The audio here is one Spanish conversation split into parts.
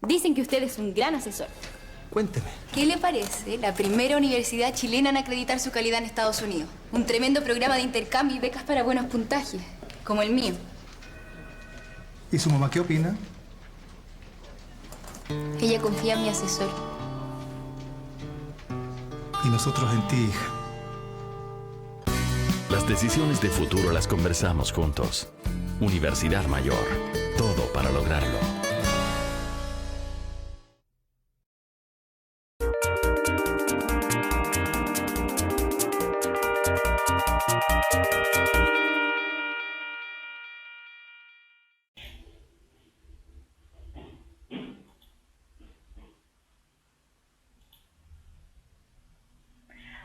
Dicen que usted es un gran asesor. Cuénteme. ¿Qué le parece la primera universidad chilena en acreditar su calidad en Estados Unidos? Un tremendo programa de intercambio y becas para buenos puntajes, como el mío. ¿Y su mamá qué opina? Ella confía en mi asesor. Y nosotros en ti, hija. Las decisiones de futuro las conversamos juntos. Universidad Mayor. Todo para lograrlo.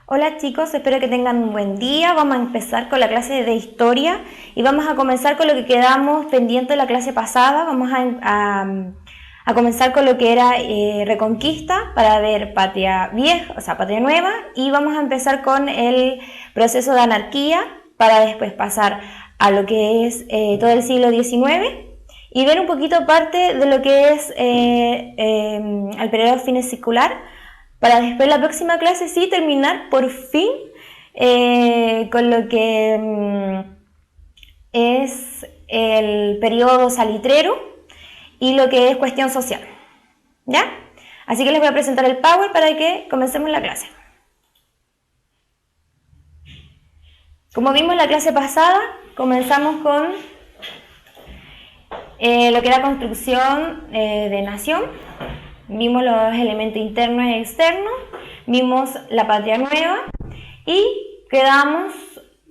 Hola chicos, espero que tengan un buen día. Vamos a empezar con la clase de historia y vamos a comenzar con lo que quedamos pendiente de la clase pasada. Vamos a comenzar con lo que era Reconquista para ver Patria Vieja, o sea, Patria Nueva, y vamos a empezar con el proceso de anarquía para después pasar a lo que es todo el siglo XIX y ver un poquito parte de lo que es el periodo finisecular, para después la próxima clase sí terminar por fin con lo que es el periodo salitrero y lo que es cuestión social, ¿ya? Así que les voy a presentar el Power para que comencemos la clase. Como vimos en la clase pasada, comenzamos con lo que era construcción de nación. Vimos los elementos internos y externos, vimos la Patria Nueva y quedamos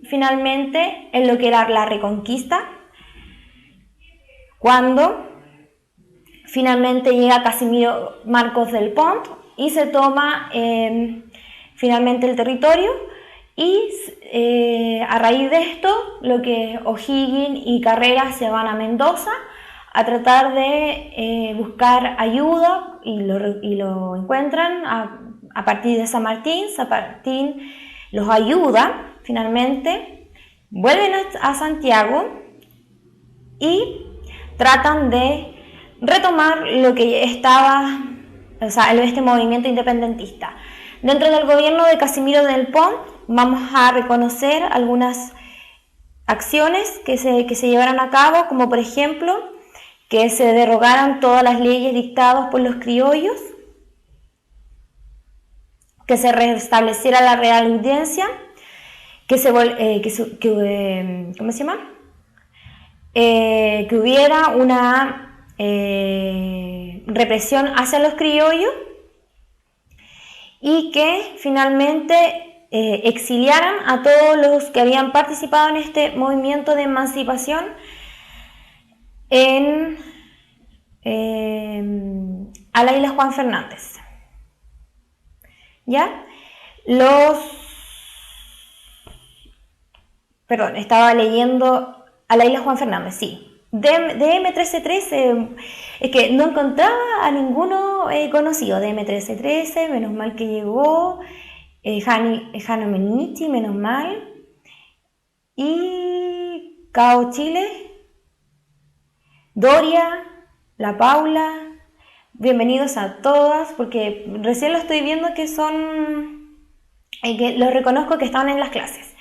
finalmente en lo que era la Reconquista, cuando finalmente llega Casimiro Marcos del Pont y se toma finalmente el territorio y a raíz de esto lo que O'Higgins y Carrera se van a Mendoza a tratar de buscar ayuda y lo encuentran a partir de San Martín. San Martín los ayuda finalmente, vuelven a Santiago y tratan de retomar lo que estaba, o sea, este movimiento independentista. Dentro del gobierno de Casimiro del Pont vamos a reconocer algunas acciones que se llevaron a cabo, como por ejemplo que se derogaran todas las leyes dictadas por los criollos, que se restableciera la Real Audiencia, que hubiera una represión hacia los criollos y que finalmente exiliaran a todos los que habían participado en este movimiento de emancipación a la isla Juan Fernández. ¿Ya? Estaba leyendo a la isla Juan Fernández, sí. DM1313, es que no encontraba a ninguno conocido. DM1313, menos mal que llegó. Jano Menichi, menos mal. Y Cao Chile. Doria, la Paula, bienvenidos a todas, porque recién lo estoy viendo que son, que los reconozco que estaban en las clases.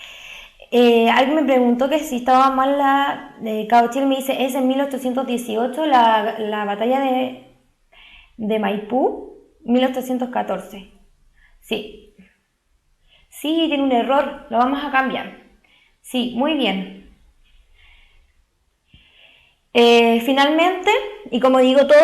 Alguien me preguntó que si estaba mal la de Cauchil, me dice, es en 1818 la batalla de Maipú, 1814. Sí, tiene un error, lo vamos a cambiar. Sí, muy bien. Finalmente, y como digo, todo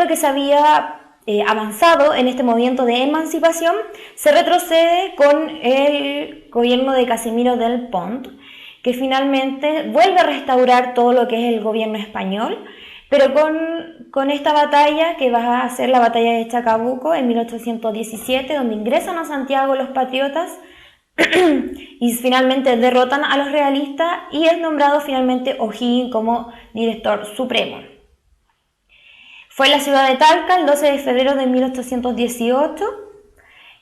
lo que se había avanzado en este movimiento de emancipación se retrocede con el gobierno de Casimiro del Pont, que finalmente vuelve a restaurar todo lo que es el gobierno español, pero con esta batalla que va a ser la batalla de Chacabuco en 1817, donde ingresan a Santiago los patriotas y finalmente derrotan a los realistas y es nombrado finalmente O'Higgins como director supremo. Fue en la ciudad de Talca el 12 de febrero de 1818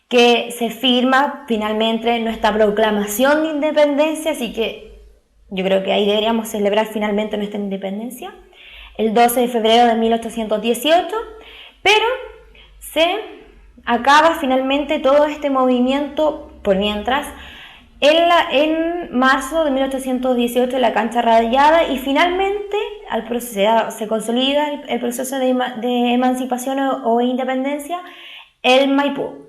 que se firma finalmente nuestra proclamación de independencia, así que yo creo que ahí deberíamos celebrar finalmente nuestra independencia. el 12 de febrero de 1818, pero se acaba finalmente todo este movimiento por mientras en marzo de 1818 en la Cancha Rayada, y finalmente se consolida el proceso de emancipación o independencia en Maipú,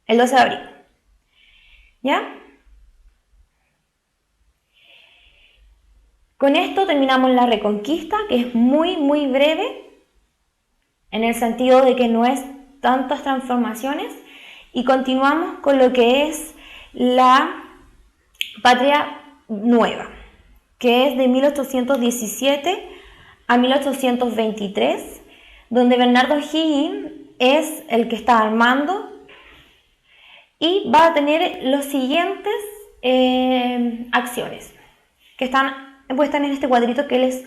el 12 de abril. ¿Ya? Con esto terminamos la Reconquista, que es muy, muy breve, en el sentido de que no es tantas transformaciones, y continuamos con lo que es la Patria Nueva, que es de 1817 a 1823, donde Bernardo O'Higgins es el que está al mando y va a tener los siguientes acciones que están puestas en este cuadrito que les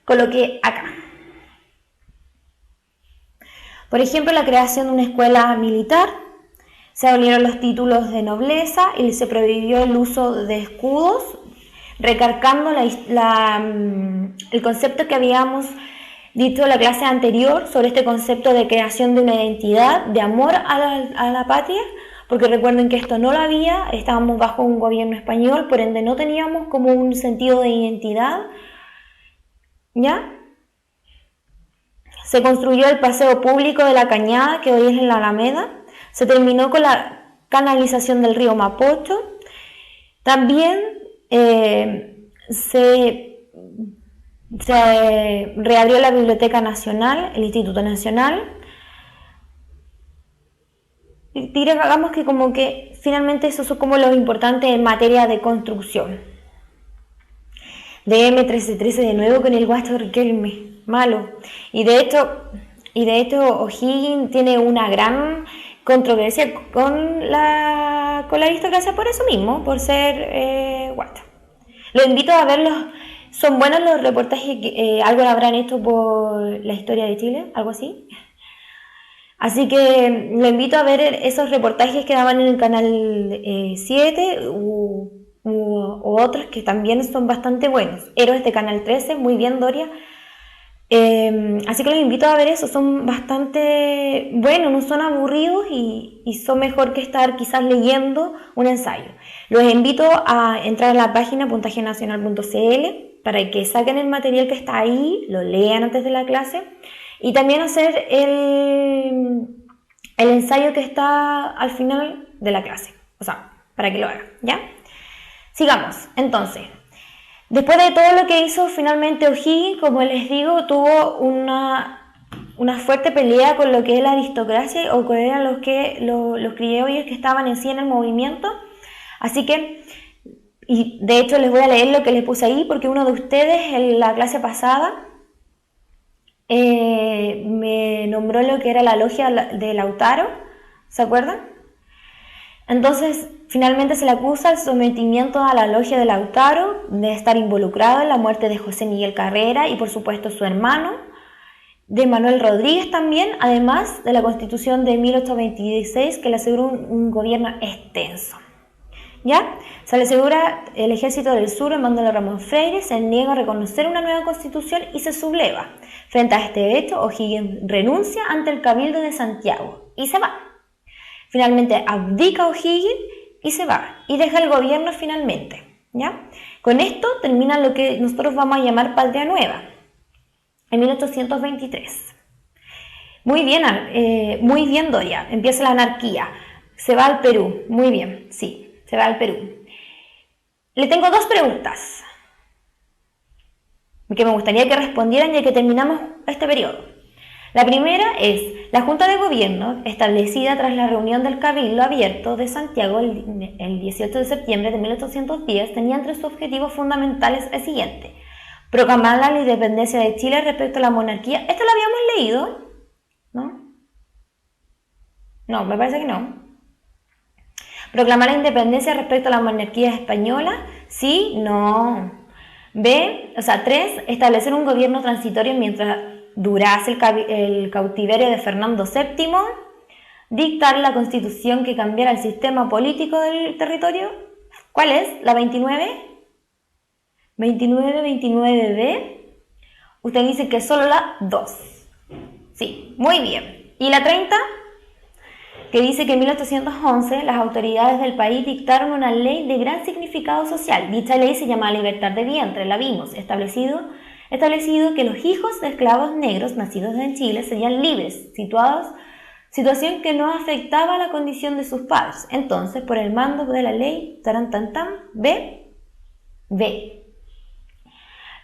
coloqué acá. Por ejemplo, la creación de una escuela militar, se abolieron los títulos de nobleza y se prohibió el uso de escudos, recargando el concepto que habíamos dicho en la clase anterior sobre este concepto de creación de una identidad, de amor a la patria, porque recuerden que esto no lo había, estábamos bajo un gobierno español, por ende no teníamos como un sentido de identidad, ¿ya? Se construyó el paseo público de la Cañada, que hoy es en la Alameda. Se terminó con la canalización del río Mapocho. También se reabrió la Biblioteca Nacional, el Instituto Nacional. Y digamos que como que finalmente esos son como los importantes en materia de construcción. De M1313 de nuevo con el guacho Riquelme, malo. Y de hecho O'Higgins tiene una gran controversia con la aristocracia por eso mismo, por ser guacho. Los invito a verlos, son buenos los reportajes, algo lo habrán hecho por la historia de Chile, algo así. Así que lo invito a ver esos reportajes que daban en el canal 7 u otros que también son bastante buenos. Héroes de Canal 13, muy bien, Doria. Así que los invito a ver eso, son bastante buenos, no son aburridos y son mejor que estar quizás leyendo un ensayo. Los invito a entrar a la página puntajenacional.cl para que saquen el material que está ahí, lo lean antes de la clase y también hacer el ensayo que está al final de la clase, o sea, para que lo hagan, ¿ya? Sigamos, entonces. Después de todo lo que hizo finalmente O'Higgins, como les digo, tuvo una fuerte pelea con lo que es la aristocracia o con eran los criollos que estaban en sí en el movimiento. Así que, y de hecho les voy a leer lo que les puse ahí, porque uno de ustedes en la clase pasada me nombró lo que era la logia de Lautaro, ¿se acuerdan? Entonces, finalmente se le acusa el sometimiento a la logia de Lautaro, de estar involucrado en la muerte de José Miguel Carrera y por supuesto su hermano, de Manuel Rodríguez también, además de la Constitución de 1826 que le aseguró un gobierno extenso. ¿Ya? Se le asegura el Ejército del Sur en mando de Ramón Freire, se niega a reconocer una nueva Constitución y se subleva. Frente a este hecho, O'Higgins renuncia ante el Cabildo de Santiago y se va. Finalmente abdica O'Higgins y se va, y deja el gobierno finalmente, ¿ya? Con esto termina lo que nosotros vamos a llamar Patria Nueva, en 1823. Muy bien Doria, empieza la anarquía, se va al Perú, muy bien, sí, se va al Perú. Le tengo dos preguntas que me gustaría que respondieran ya que terminamos este periodo. La primera es, la Junta de Gobierno, establecida tras la reunión del Cabildo Abierto de Santiago el 18 de septiembre de 1810, tenía entre sus objetivos fundamentales el siguiente: proclamar la independencia de Chile respecto a la monarquía. ¿Esto lo habíamos leído? ¿No? No, me parece que no. Proclamar la independencia respecto a la monarquía española. ¿Sí? No. B, o sea, 3, establecer un gobierno transitorio mientras durase el cautiverio de Fernando VII, dictar la constitución que cambiara el sistema político del territorio. ¿Cuál es? ¿La 29? ¿29, 29B? Usted dice que solo la 2. Sí, muy bien. ¿Y la 30? Que dice que en 1811 las autoridades del país dictaron una ley de gran significado social. Dicha ley se llama Libertad de Vientre, la vimos, establecido que los hijos de esclavos negros nacidos en Chile serían libres, situación que no afectaba la condición de sus padres. Entonces, por el mando de la ley, B.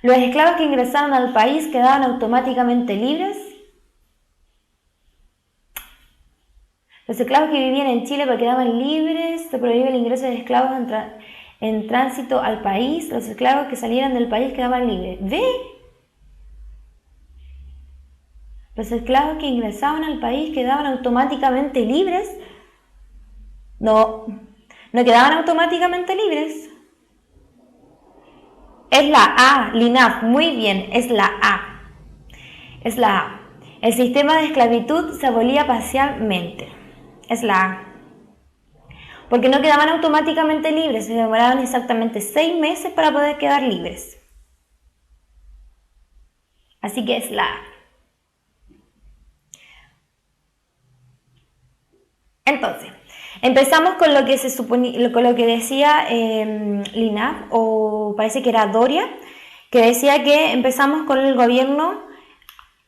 Los esclavos que ingresaron al país quedaban automáticamente libres. Los esclavos que vivían en Chile quedaban libres, se prohíbe el ingreso de esclavos en tránsito al país. Los esclavos que salieran del país quedaban libres. ¿Ve? Los esclavos que ingresaban al país quedaban automáticamente libres. No quedaban automáticamente libres. Es la A, Linaf, muy bien, es la A. Es la A. El sistema de esclavitud se abolía parcialmente. Es la A. Porque no quedaban automáticamente libres, se demoraban exactamente 6 meses para poder quedar libres. Así que es la A. Entonces, empezamos con lo que con lo que decía Linaf, o parece que era Doria, que decía que empezamos con el gobierno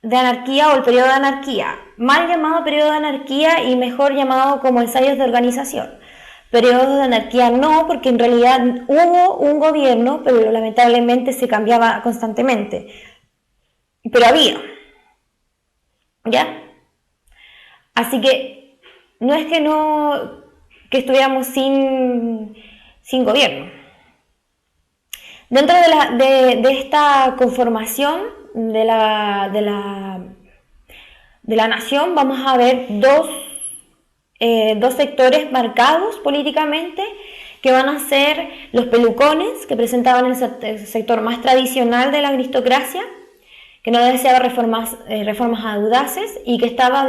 de anarquía o el periodo de anarquía, mal llamado periodo de anarquía y mejor llamado como ensayos de organización. Periodo de anarquía no, porque en realidad hubo un gobierno, pero lamentablemente se cambiaba constantemente. Pero había. ¿Ya? Así que no es que estuviéramos sin gobierno. Dentro de esta conformación de la nación vamos a ver dos sectores marcados políticamente, que van a ser los pelucones, que presentaban el sector más tradicional de la aristocracia, que no deseaba reformas audaces y que estaba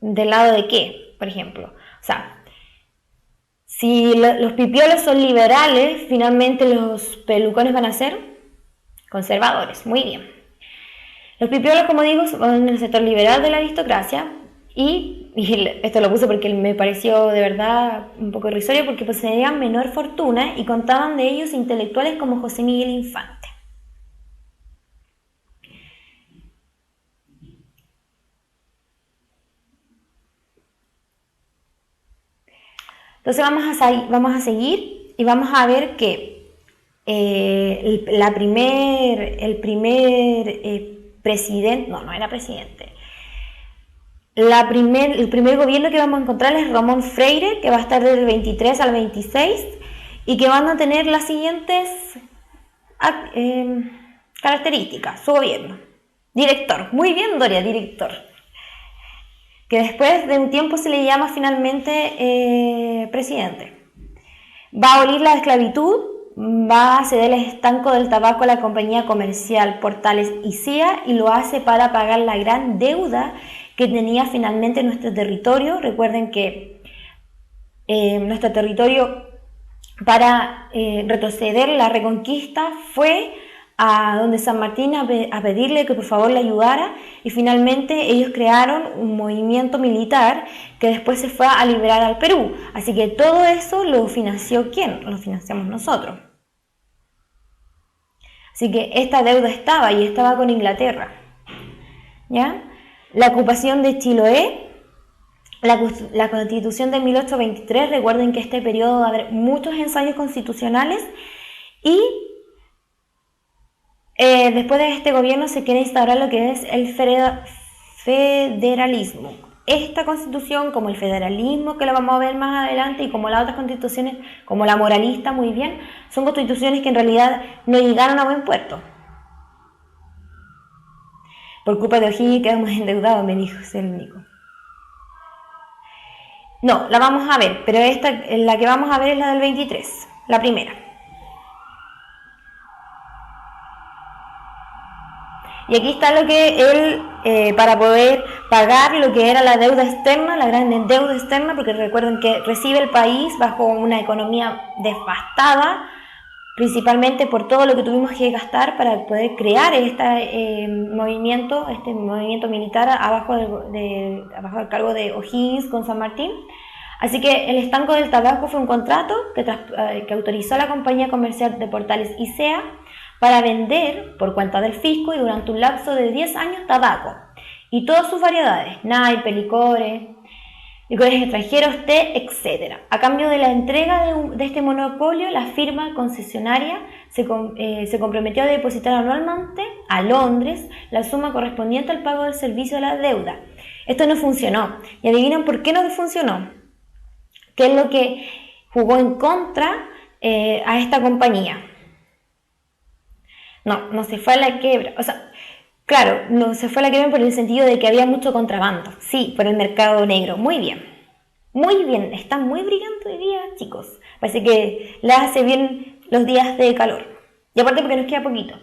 del lado de qué, por ejemplo. O sea, si los pipiolos son liberales, finalmente los pelucones van a ser conservadores. Muy bien. Los pipiolos, como digo, son en el sector liberal de la aristocracia y esto lo puse porque me pareció de verdad un poco irrisorio, porque poseían menor fortuna y contaban de ellos intelectuales como José Miguel Infante. Entonces vamos a seguir y vamos a ver que el primer gobierno que vamos a encontrar es Ramón Freire, que va a estar del 23 al 26 y que van a tener las siguientes características. Su gobierno. Director. Muy bien, Doria, director. Que después de un tiempo se le llama finalmente presidente. Va a abolir la esclavitud, va a ceder el estanco del tabaco a la compañía comercial Portales y CIA, y lo hace para pagar la gran deuda que tenía finalmente nuestro territorio. Recuerden que nuestro territorio, para retroceder la reconquista, fue a donde San Martín a pedirle que por favor le ayudara, y finalmente ellos crearon un movimiento militar que después se fue a liberar al Perú. Así que todo eso lo financió ¿quién? Lo financiamos nosotros. Así que esta deuda estaba con Inglaterra. ¿Ya? La ocupación de Chiloé, la Constitución de 1823, recuerden que este periodo va a haber muchos ensayos constitucionales, y después de este gobierno se quiere instaurar lo que es el federalismo. Esta constitución, como el federalismo, que lo vamos a ver más adelante, y como las otras constituciones, como la moralista, muy bien, son constituciones que en realidad no llegaron a buen puerto. Por culpa de O'Higgins quedamos endeudados, me dijo, es el único. No, la vamos a ver, pero la que vamos a ver es la del 23, la primera. Y aquí está lo que él, para poder pagar lo que era la deuda externa, la gran deuda externa, porque recuerden que recibe el país bajo una economía devastada principalmente por todo lo que tuvimos que gastar para poder crear este movimiento militar abajo del cargo de O'Higgins con San Martín. Así que el estanco del tabaco fue un contrato que autorizó a la compañía comercial de Portales ICEA para vender por cuenta del fisco y durante un lapso de 10 años tabaco y todas sus variedades, naipes, licores extranjeros, té, etc. A cambio de la entrega de este monopolio, la firma concesionaria se comprometió a depositar anualmente a Londres la suma correspondiente al pago del servicio de la deuda. Esto no funcionó. ¿Y adivinan por qué no funcionó? ¿Qué es lo que jugó en contra a esta compañía? No se fue a la quiebra. O sea, claro, no se fue a la quiebra por el sentido de que había mucho contrabando. Sí, por el mercado negro. Muy bien. Muy bien. Están muy brillantes hoy día, chicos. Parece que la hace bien los días de calor. Y aparte porque nos queda poquito.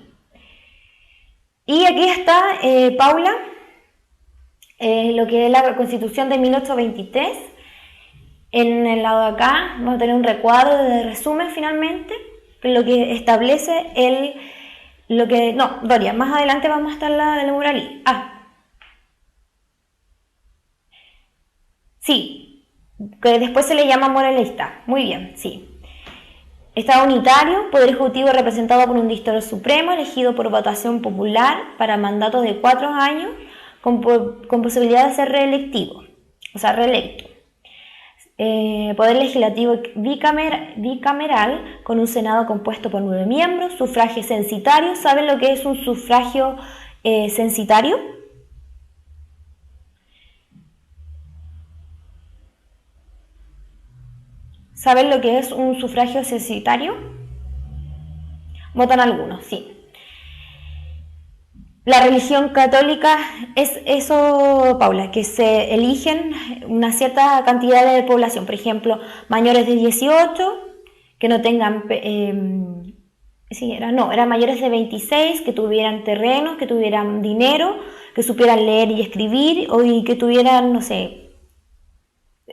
Y aquí está, Paula, lo que es la Constitución de 1823. En el lado de acá vamos a tener un recuadro de resumen finalmente, lo que establece Doria, más adelante vamos a estar la de la Muralí. Sí, que después se le llama moralista. Muy bien, sí. Estado unitario, poder ejecutivo representado por un dictador supremo elegido por votación popular para mandatos de 4 años con posibilidad de ser reelecto. Poder legislativo bicameral con un senado compuesto por 9 miembros, sufragio censitario. ¿Saben lo que es un sufragio censitario? ¿Saben lo que es un sufragio censitario? Votan algunos, sí. La religión católica es eso, Paula, que se eligen una cierta cantidad de población, por ejemplo, mayores de 18, que no tengan, eran mayores de 26, que tuvieran terrenos, que tuvieran dinero, que supieran leer y escribir, y que tuvieran, no sé,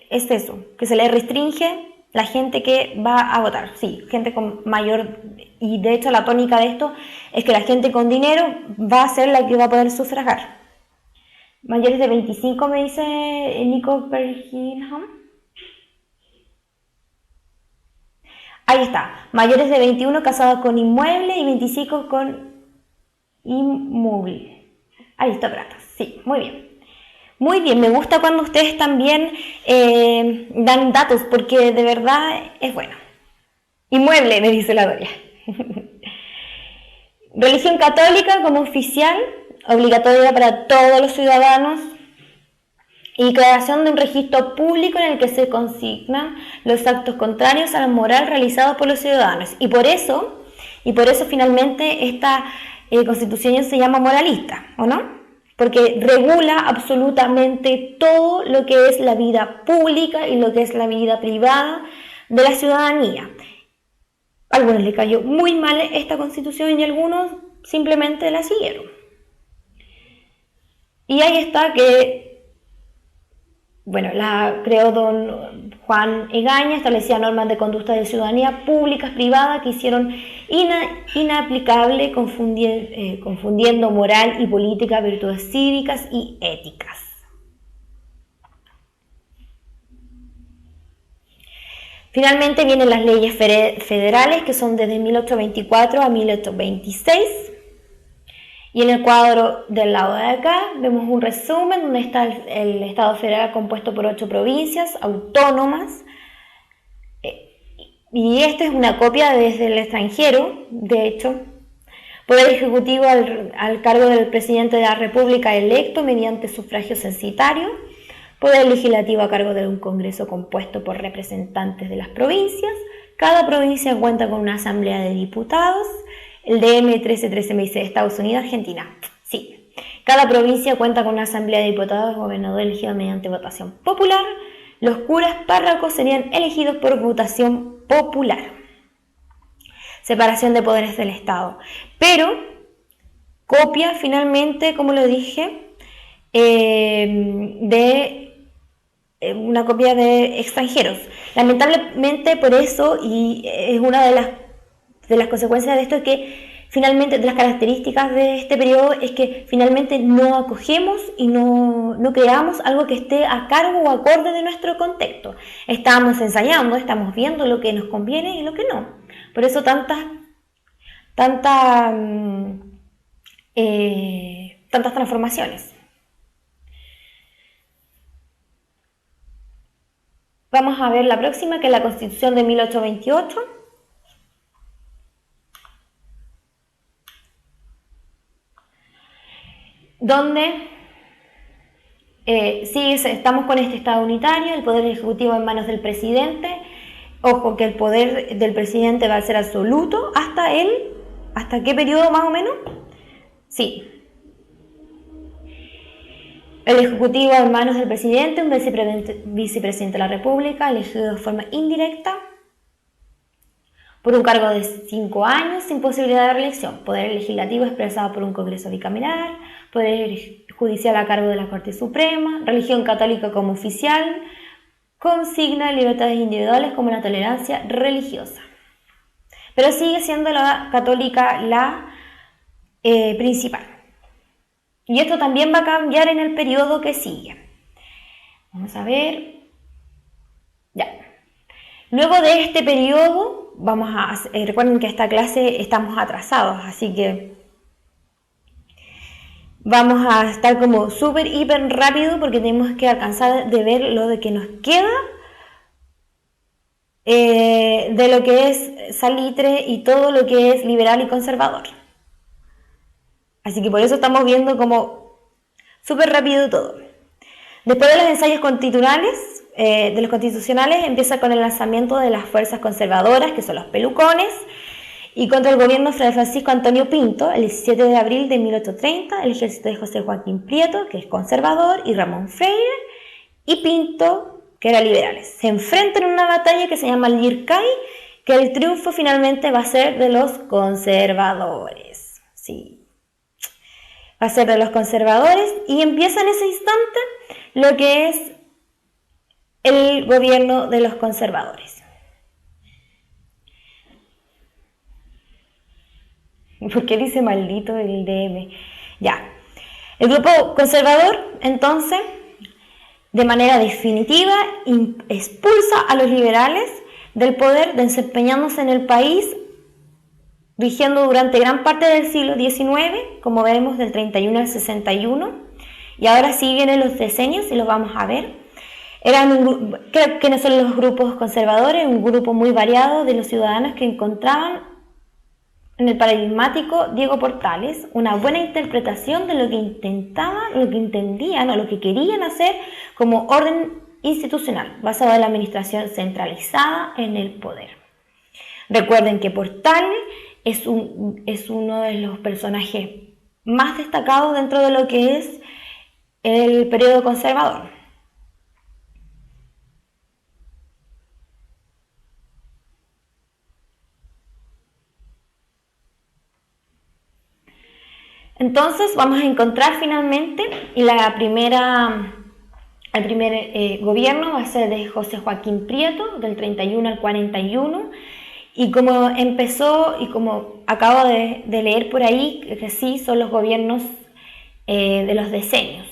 es eso, que se les restringe la gente que va a votar, sí, gente con mayor, y de hecho la tónica de esto es que la gente con dinero va a ser la que va a poder sufragar. Mayores de 25 me dice Nico Bergingham. Ahí está, mayores de 21 casados con inmueble y 25 con inmueble. Aristócratas, sí, muy bien. Muy bien, me gusta cuando ustedes también dan datos, porque de verdad es bueno. Inmueble, me dice la Doria. Religión católica como oficial, obligatoria para todos los ciudadanos, y creación de un registro público en el que se consignan los actos contrarios a la moral realizados por los ciudadanos. Y por eso finalmente esta constitución se llama moralista, ¿o no? Porque regula absolutamente todo lo que es la vida pública y lo que es la vida privada de la ciudadanía. A algunos les cayó muy mal esta constitución y algunos simplemente la siguieron. Y ahí está que, bueno, la creó don Juan Egaña, establecía normas de conducta de ciudadanía públicas, privadas, que hicieron inaplicable confundiendo moral y política, virtudes cívicas y éticas. Finalmente vienen las leyes federales, que son desde 1824 a 1826. Y en el cuadro del lado de acá vemos un resumen donde está el Estado federal compuesto por 8 provincias autónomas. Y esta es una copia desde el extranjero, de hecho. Poder ejecutivo al cargo del presidente de la República electo mediante sufragio censitario. Poder legislativo a cargo de un congreso compuesto por representantes de las provincias. Cada provincia cuenta con una asamblea de diputados. El DM 1313 me dice Estados Unidos, Argentina. Sí. Cada provincia cuenta con una asamblea de diputados, gobernador elegido mediante votación popular. Los curas párrocos serían elegidos por votación popular. Separación de poderes del Estado. Pero copia finalmente, como lo dije, de una copia de extranjeros. Lamentablemente por eso, y es una de las las consecuencias de esto es que finalmente, de las características de este periodo es que finalmente no acogemos y no creamos algo que esté a cargo o acorde de nuestro contexto. Estamos ensayando, estamos viendo lo que nos conviene y lo que no. Por eso tantas transformaciones. Vamos a ver la próxima, que es la Constitución de 1828. Donde estamos con este Estado unitario, el poder ejecutivo en manos del presidente. Ojo que el poder del presidente va a ser absoluto ¿hasta qué periodo más o menos? Sí. El ejecutivo en manos del presidente, un vicepresidente de la República, elegido de forma indirecta, por un cargo de 5 años sin posibilidad de reelección. Poder legislativo expresado por un Congreso bicameral, poder judicial a cargo de la Corte Suprema, religión católica como oficial, consigna libertades individuales como la tolerancia religiosa. Pero sigue siendo la católica la principal. Y esto también va a cambiar en el periodo que sigue. Vamos a ver. Ya. Luego de este periodo, recuerden que esta clase estamos atrasados, así que vamos a estar como súper, hiper rápido porque tenemos que alcanzar de ver lo de que nos queda de lo que es Salitre y todo lo que es liberal y conservador. Así que por eso estamos viendo como súper rápido todo. Después de los ensayos constitucionales, empieza con el lanzamiento de las fuerzas conservadoras, que son los pelucones, y contra el gobierno de Francisco Antonio Pinto, el 17 de abril de 1830, el ejército de José Joaquín Prieto, que es conservador, y Ramón Freire, y Pinto, que era liberales. Se enfrentan en una batalla que se llama el Yircay, que el triunfo finalmente va a ser de los conservadores. Sí. Va a ser de los conservadores, y empieza en ese instante lo que es el gobierno de los conservadores. ¿Por qué dice maldito el DM? Ya. El grupo conservador, entonces, de manera definitiva, expulsa a los liberales del poder, desempeñándose en el país, rigiendo durante gran parte del siglo XIX, como vemos del 31 al 61, y ahora sí vienen los decenios y los vamos a ver. ¿Quiénes son los grupos conservadores? Un grupo muy variado de los ciudadanos que encontraban en el paradigmático Diego Portales una buena interpretación de lo que intentaban, lo que entendían o lo que querían hacer como orden institucional, basado en la administración centralizada en el poder. Recuerden que Portales es uno de los personajes más destacados dentro de lo que es el periodo conservador. Entonces vamos a encontrar finalmente el primer gobierno va a ser de José Joaquín Prieto, del 31 al 41, y como empezó y como acabo de leer por ahí, que sí son los gobiernos de los decenios,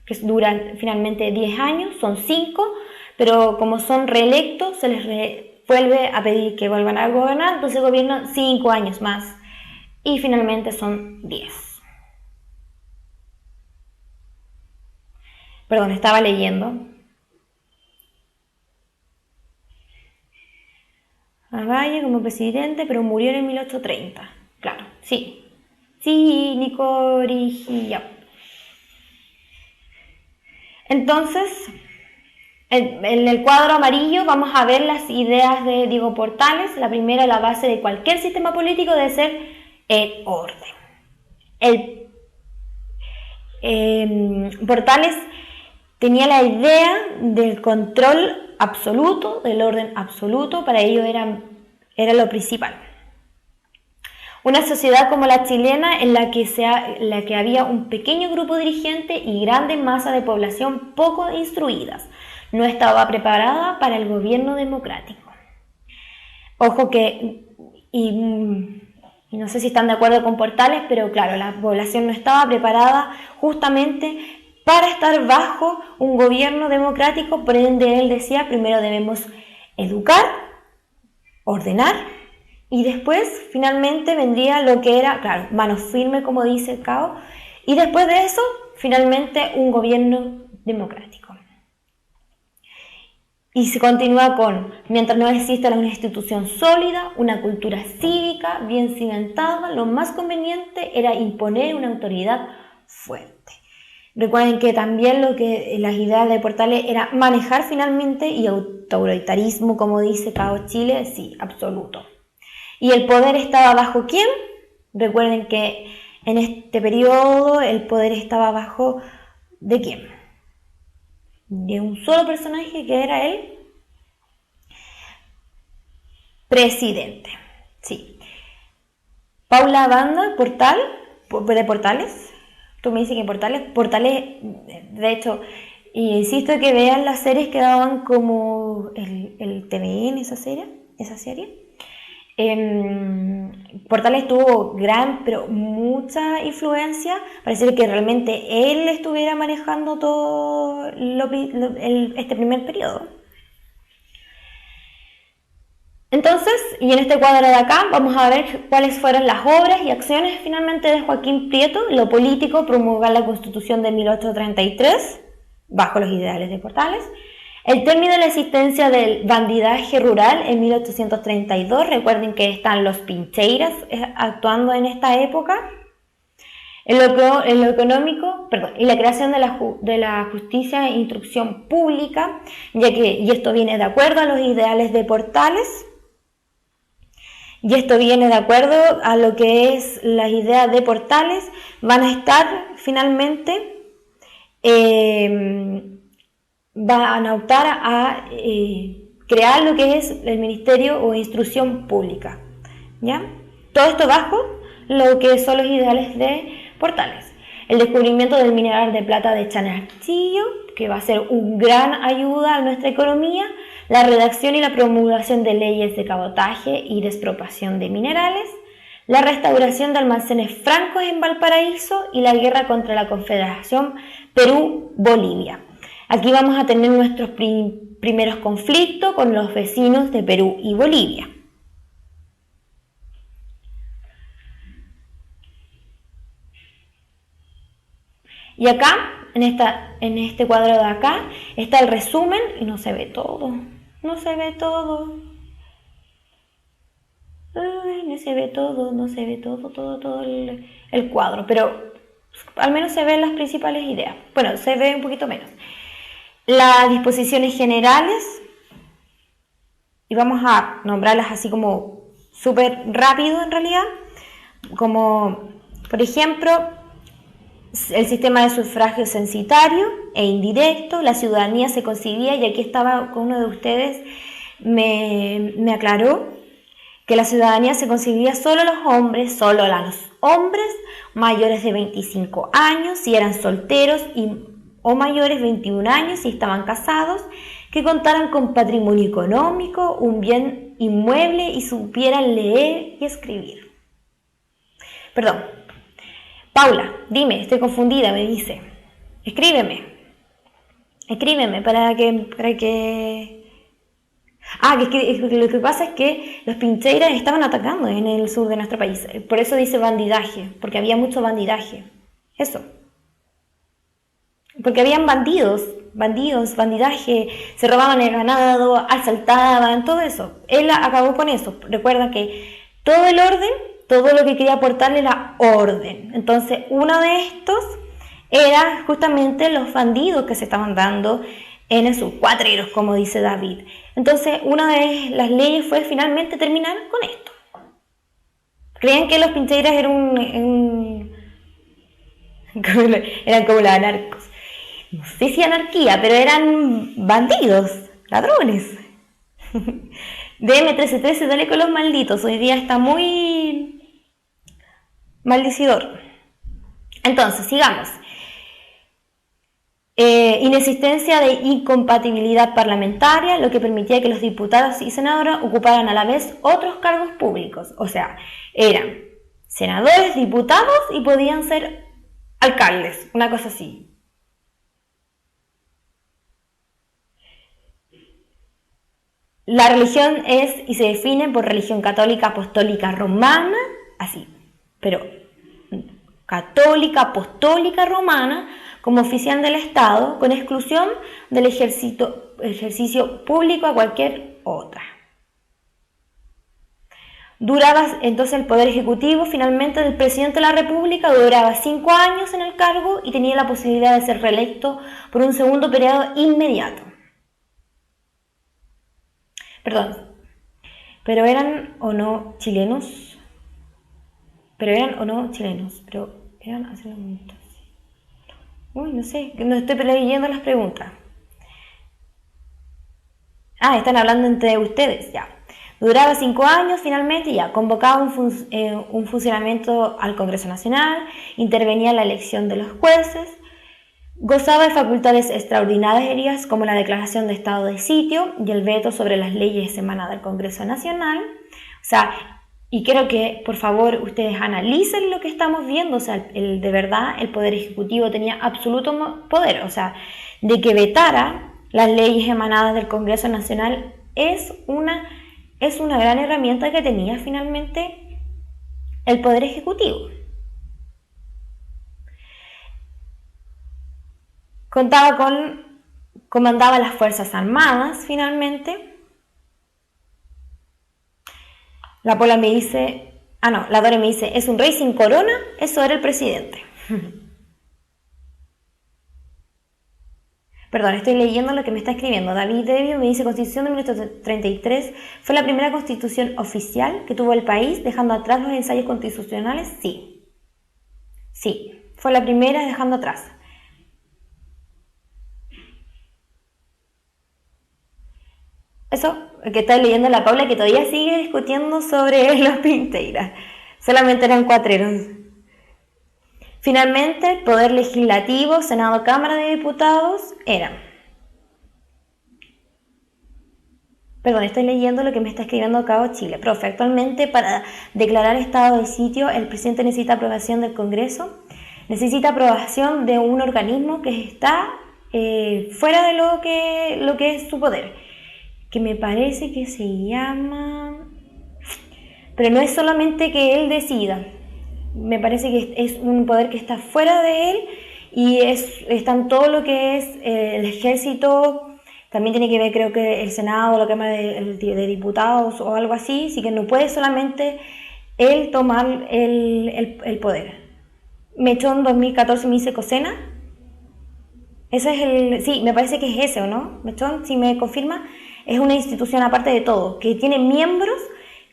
que duran finalmente 10 años, son 5, pero como son reelectos se les vuelve a pedir que vuelvan a gobernar, entonces gobiernan 5 años más y finalmente son 10. Perdón, estaba leyendo. Valle como presidente, pero murió en 1830. Claro, sí. Sí, Nicorigio. Entonces, en el cuadro amarillo vamos a ver las ideas de Diego Portales. La primera, la base de cualquier sistema político debe ser el orden. Portales tenía la idea del control absoluto, del orden absoluto, para ello era lo principal. Una sociedad como la chilena en la que había un pequeño grupo dirigente y grande masa de población poco instruidas, no estaba preparada para el gobierno democrático. Ojo que y no sé si están de acuerdo con Portales, pero claro, la población no estaba preparada justamente para estar bajo un gobierno democrático. Por ende, él decía, primero debemos educar, ordenar, y después finalmente vendría lo que era, claro, mano firme, como dice Cao, y después de eso, finalmente un gobierno democrático. Y se continúa con, mientras no exista una institución sólida, una cultura cívica bien cimentada, lo más conveniente era imponer una autoridad fuerte. Recuerden que también lo que las ideas de Portales era manejar finalmente, y autoritarismo, como dice Cao Chile, sí, absoluto. ¿Y el poder estaba bajo quién? Recuerden que en este periodo el poder estaba bajo ¿de quién? De un solo personaje, que era el presidente. Sí. Paula Banda, de Portales. Tú me dices que Portales, de hecho, insisto que vean las series que daban como el TVN, esa serie. Portales tuvo pero mucha influencia. Parece que realmente él estuviera manejando todo este primer periodo. Entonces, y en este cuadro de acá vamos a ver cuáles fueron las obras y acciones finalmente de Joaquín Prieto. Lo político: promulgar la Constitución de 1833 bajo los ideales de Portales. El término de la existencia del bandidaje rural en 1832. Recuerden que están los pincheiras actuando en esta época. En lo económico, y la creación de la justicia e instrucción pública, y esto viene de acuerdo a los ideales de Portales. Y esto viene de acuerdo a lo que es las ideas de Portales. Van a estar finalmente, van a optar a crear lo que es el Ministerio o Instrucción Pública, ¿ya? Todo esto bajo lo que son los ideales de Portales. El descubrimiento del mineral de plata de Chanarchillo, que va a ser una gran ayuda a nuestra economía. La redacción y la promulgación de leyes de cabotaje y de expropiación de minerales. La restauración de almacenes francos en Valparaíso y la guerra contra la Confederación Perú-Bolivia. Aquí vamos a tener nuestros primeros conflictos con los vecinos de Perú y Bolivia. Y acá, en este cuadro de acá, está el resumen, y no se ve todo. No se ve todo. Ay, no se ve todo el cuadro, pero al menos se ven las principales ideas. Bueno, se ve un poquito menos. Las disposiciones generales, y vamos a nombrarlas así como súper rápido en realidad, como por ejemplo el sistema de sufragio censitario e indirecto. La ciudadanía se concebía, y aquí estaba con uno de ustedes, me aclaró que la ciudadanía se concebía solo a los hombres mayores de 25 años si eran solteros, o mayores de 21 años si estaban casados, que contaran con patrimonio económico, un bien inmueble y supieran leer y escribir. Perdón. Paula, dime, estoy confundida, me dice. Escríbeme para que... lo que pasa es que los pincheiras estaban atacando en el sur de nuestro país. Por eso dice bandidaje, porque había mucho bandidaje. Eso. Porque habían bandidaje, se robaban el ganado, asaltaban, todo eso. Él acabó con eso. Recuerda que todo el orden, todo lo que quería aportarle era orden. Entonces, uno de estos era justamente los bandidos que se estaban dando en esos cuatreros, como dice David. Entonces, una de las leyes fue finalmente terminar con esto. Creían que los pincheiras eran como los anarcos. No sé si anarquía, pero eran bandidos, ladrones. DM1313, dale con los malditos. Hoy día está muy maldicidor. Entonces, sigamos. Inexistencia de incompatibilidad parlamentaria, lo que permitía que los diputados y senadoras ocuparan a la vez otros cargos públicos. O sea, eran senadores, diputados y podían ser alcaldes, una cosa así. La religión es y se define por religión católica apostólica romana, así, pero católica apostólica romana como oficial del Estado, con exclusión del ejercicio público a cualquier otra. Duraba entonces el poder ejecutivo, finalmente el presidente de la República duraba 5 años en el cargo y tenía la posibilidad de ser reelecto por un segundo periodo inmediato. Perdón, pero eran o no chilenos, uy, no sé, no estoy leyendo las preguntas. Están hablando entre ustedes, ya. Duraba 5 años, finalmente, ya. Convocaba un funcionamiento al Congreso Nacional, intervenía en la elección de los jueces, gozaba de facultades extraordinarias como la declaración de estado de sitio y el veto sobre las leyes emanadas del Congreso Nacional. O sea, y quiero que, por favor, ustedes analicen lo que estamos viendo. O sea, de verdad, el Poder Ejecutivo tenía absoluto poder. O sea, de que vetara las leyes emanadas del Congreso Nacional es una gran herramienta que tenía finalmente el Poder Ejecutivo. Comandaba las Fuerzas Armadas, finalmente. La Dore me dice, ¿es un rey sin corona? Eso era el presidente. Perdón, estoy leyendo lo que me está escribiendo. David Devio me dice, Constitución de 1933 fue la primera constitución oficial que tuvo el país, dejando atrás los ensayos constitucionales. Sí, fue la primera dejando atrás. Eso, que está leyendo la Paula, que todavía sigue discutiendo sobre los Pinteiras. Solamente eran cuatreros. Finalmente, el Poder Legislativo, Senado, Cámara de Diputados, estoy leyendo lo que me está escribiendo Cabo Chile. Profe, actualmente para declarar estado de sitio, el presidente necesita aprobación del Congreso, necesita aprobación de un organismo que está fuera de lo que es su poder, que me parece que se llama... Pero no es solamente que él decida, me parece que es un poder que está fuera de él y está en todo lo que es el ejército, también tiene que ver creo que el Senado, la Cámara de Diputados o algo así, así que no puede solamente él tomar el poder. Mechón 2014 me dice Cosena. Ese es sí, me parece que es ese, ¿o no? Mechón, si me confirma, es una institución aparte de todo, que tiene miembros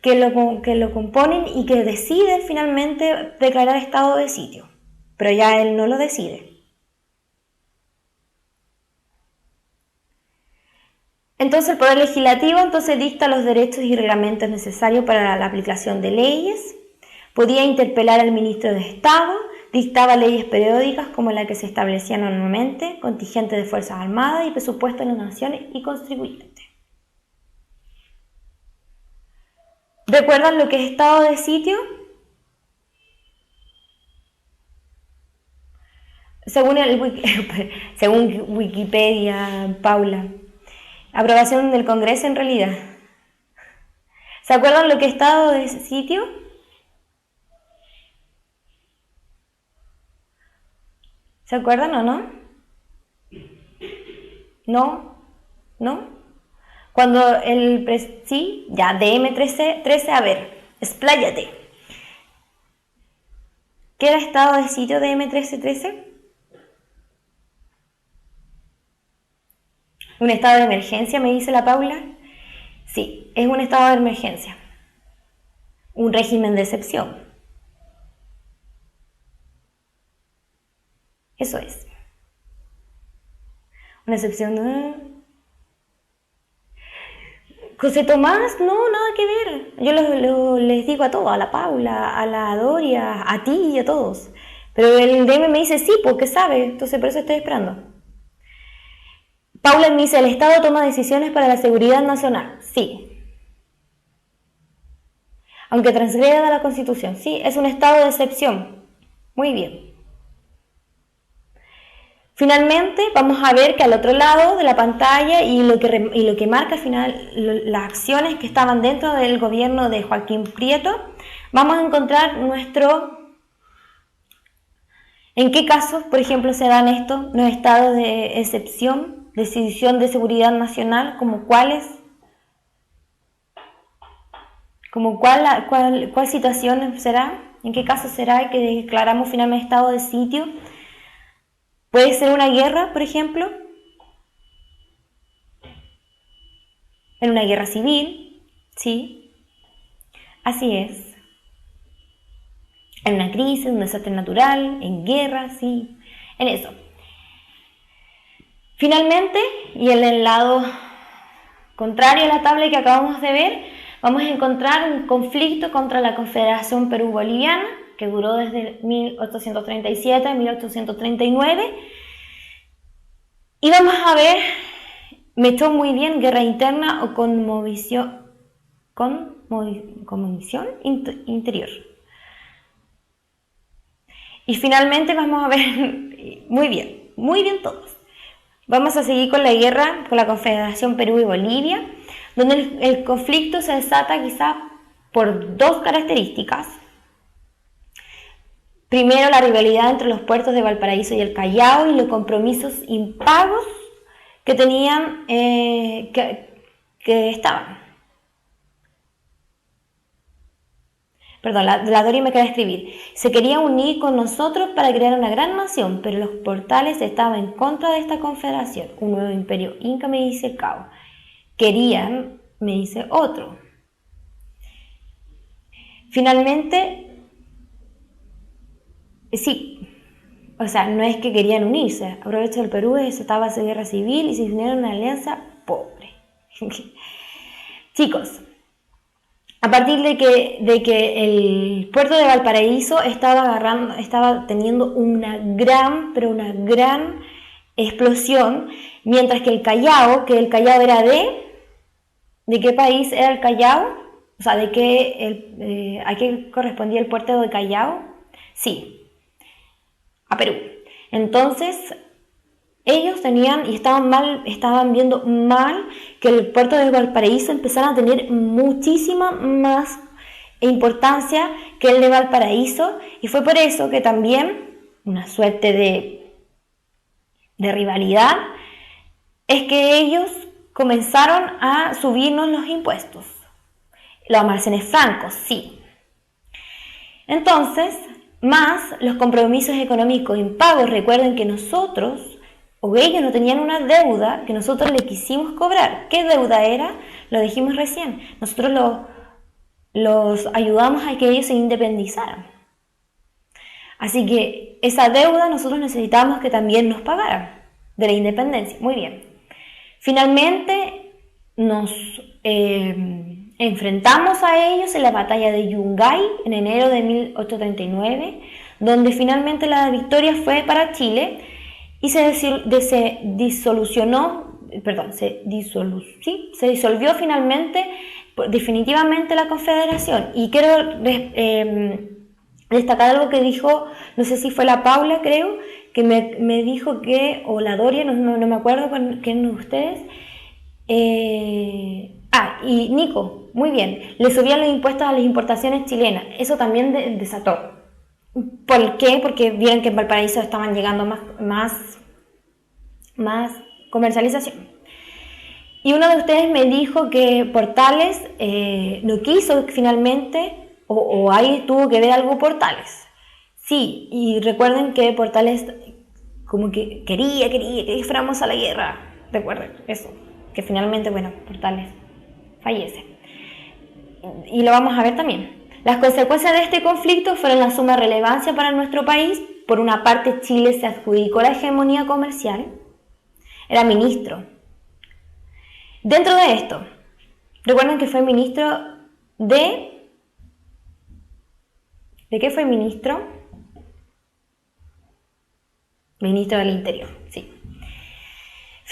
que lo componen y que deciden finalmente declarar estado de sitio. Pero ya él no lo decide. Entonces el Poder Legislativo dicta los derechos y reglamentos necesarios para la aplicación de leyes, podía interpelar al ministro de Estado, dictaba leyes periódicas como la que se establecía normalmente, contingente de Fuerzas Armadas y presupuesto de las naciones y contribuyentes. ¿Recuerdan lo que es estado de sitio? Según Wikipedia, Paula, aprobación del Congreso en realidad. ¿Se acuerdan lo que es estado de sitio? ¿Se acuerdan o no? ¿No? ¿No? Cuando sí, ya, DM13, a ver, expláyate. ¿Qué era estado de sitio de DM13? ¿Un estado de emergencia, me dice la Paula? Sí, es un estado de emergencia. Un régimen de excepción. Eso es. Una excepción de... José Tomás, no, nada que ver. Yo les digo a todos, a la Paula, a la Doria, a ti y a todos. Pero el DM me dice sí, porque sabe, entonces por eso estoy esperando. Paula me dice, ¿el Estado toma decisiones para la seguridad nacional? Sí. Aunque transgreda la Constitución. Sí, es un estado de excepción. Muy bien. Finalmente, vamos a ver que al otro lado de la pantalla y lo que marca al final las acciones que estaban dentro del gobierno de Joaquín Prieto, vamos a encontrar ¿en qué casos, por ejemplo, se dan estos los estados de excepción, decisión de seguridad nacional, como cuáles? ¿Como cuál situación será? ¿En qué caso será que declaramos finalmente estado de sitio? ¿Puede ser una guerra, por ejemplo? En una guerra civil, sí. Así es. En una crisis, un desastre natural, en guerra, sí. En eso. Finalmente, y en el lado contrario a la tabla que acabamos de ver, vamos a encontrar un conflicto contra la Confederación Perú-Boliviana, que duró desde 1837 a 1839. Y vamos a ver, me echó muy bien, guerra interna o conmovisión interior. Y finalmente vamos a ver, muy bien todos. Vamos a seguir con la guerra con la Confederación Perú y Bolivia, donde el conflicto se desata quizá por dos características. Primero, la rivalidad entre los puertos de Valparaíso y el Callao y los compromisos impagos que tenían, que estaban. Perdón, la Dori me queda escribir. Se quería unir con nosotros para crear una gran nación, pero los portales estaban en contra de esta confederación. Un nuevo imperio inca, me dice Cao. Querían, me dice otro. Finalmente, sí, o sea, no es que querían unirse. Aprovecho el Perú, estaba esa guerra civil y se unieron una alianza pobre. Chicos, a partir de que el puerto de Valparaíso estaba teniendo una gran explosión, mientras que el Callao era ¿de qué país era el Callao? O sea, ¿a qué correspondía el puerto de Callao? Sí, a Perú. Entonces, ellos estaban viendo mal que el puerto de Valparaíso empezara a tener muchísima más importancia que el de Valparaíso, y fue por eso que también una suerte de rivalidad es que ellos comenzaron a subirnos los impuestos, los almacenes francos, sí. Entonces, más los compromisos económicos impagos. Recuerden que nosotros o ellos no tenían una deuda que nosotros le quisimos cobrar. ¿Qué deuda era? Lo dijimos recién. Nosotros los ayudamos a que ellos se independizaran. Así que esa deuda nosotros necesitábamos que también nos pagaran de la independencia. Muy bien. Finalmente nos enfrentamos a ellos en la batalla de Yungay en enero de 1839, donde finalmente la victoria fue para Chile y se disolvió finalmente, definitivamente la Confederación. Y quiero destacar algo que dijo, no sé si fue la Paula, creo, que me dijo que, o la Doria, no me acuerdo quién de ustedes, y Nico, muy bien, le subían los impuestos a las importaciones chilenas. Eso también desató. ¿Por qué? Porque vieron que en Valparaíso estaban llegando más comercialización. Y uno de ustedes me dijo que Portales no quiso finalmente, o ahí tuvo que ver algo Portales. Sí, y recuerden que Portales como que quería que fuéramos a la guerra. Recuerden eso, que finalmente, bueno, Portales fallece. Y lo vamos a ver también. Las consecuencias de este conflicto fueron la suma relevancia para nuestro país. Por una parte, Chile se adjudicó la hegemonía comercial. Era ministro. Dentro de esto, recuerden que fue ministro ¿de qué fue ministro? Ministro del Interior, sí.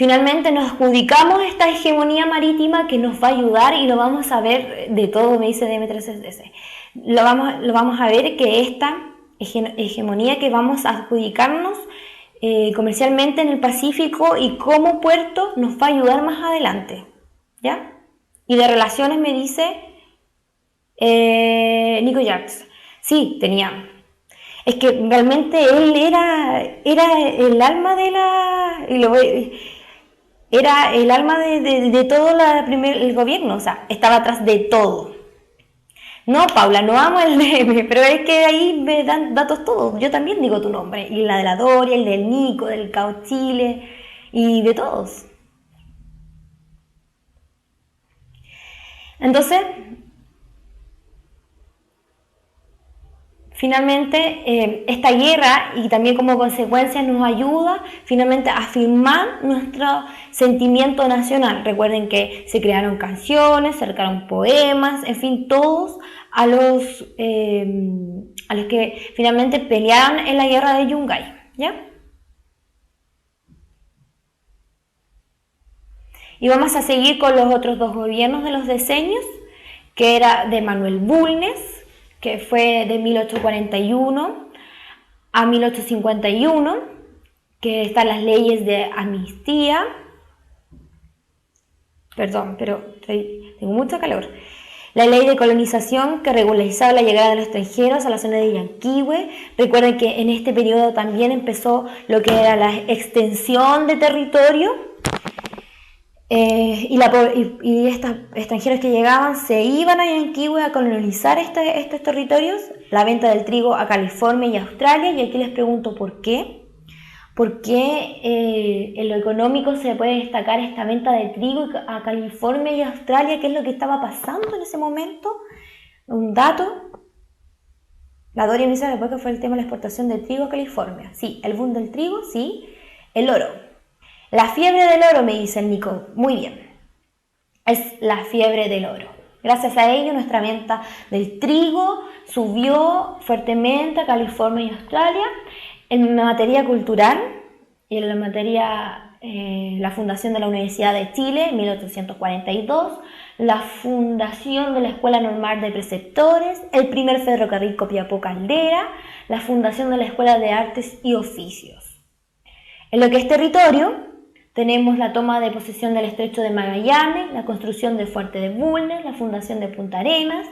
finalmente nos adjudicamos esta hegemonía marítima que nos va a ayudar y lo vamos a ver de todo, me dice Demetrios S. Lo vamos a ver que esta hegemonía que vamos a adjudicarnos comercialmente en el Pacífico y como puerto nos va a ayudar más adelante, ¿ya? Y de relaciones me dice Nico Yards. Sí, tenía. Es que realmente él era el alma de la... Era el alma de todo el gobierno, o sea, estaba atrás de todo. No, Paula, no amo el DM, pero es que ahí me dan datos todos. Yo también digo tu nombre, y la de la Doria, el del Nico, del Cao Chile, y de todos. Entonces, finalmente, esta guerra y también como consecuencia nos ayuda finalmente a afirmar nuestro sentimiento nacional. Recuerden que se crearon canciones, se crearon poemas, en fin, todos a los que finalmente pelearon en la guerra de Yungay, ¿ya? Y vamos a seguir con los otros dos gobiernos de los diseños, que era de Manuel Bulnes, que fue de 1841 a 1851, que están las leyes de amnistía. Perdón, pero tengo mucho calor. La ley de colonización que regularizaba la llegada de los extranjeros a la zona de Yanquihue. Recuerden que en este periodo también empezó lo que era la extensión de territorio. Y estos extranjeros que llegaban se iban a Yanquihue a colonizar estos territorios, la venta del trigo a California y Australia, y aquí les pregunto ¿por qué? ¿Por qué en lo económico se puede destacar esta venta de trigo a California y Australia? ¿Qué es lo que estaba pasando en ese momento? Un dato, la Doria me dice después que fue el tema de la exportación de trigo a California. Sí, el boom del trigo, sí, el oro. La fiebre del oro, me dice el Nico. Muy bien. Es la fiebre del oro. Gracias a ello, nuestra venta del trigo subió fuertemente a California y Australia. En materia cultural y en la materia, la fundación de la Universidad de Chile en 1842, la fundación de la Escuela Normal de Preceptores, el primer ferrocarril Copiapó Caldera, la fundación de la Escuela de Artes y Oficios. En lo que es territorio, tenemos la toma de posesión del Estrecho de Magallanes, la construcción del Fuerte de Bulnes, la fundación de Punta Arenas.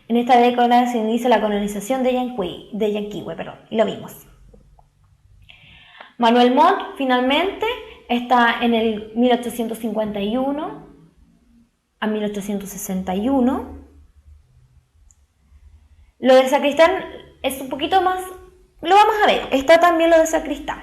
En esta década se inicia la colonización de Yanquihue, y lo vimos. Manuel Montt finalmente está en el 1851 a 1861. Lo de Sacristán es un poquito más, lo vamos a ver, está también lo de Sacristán.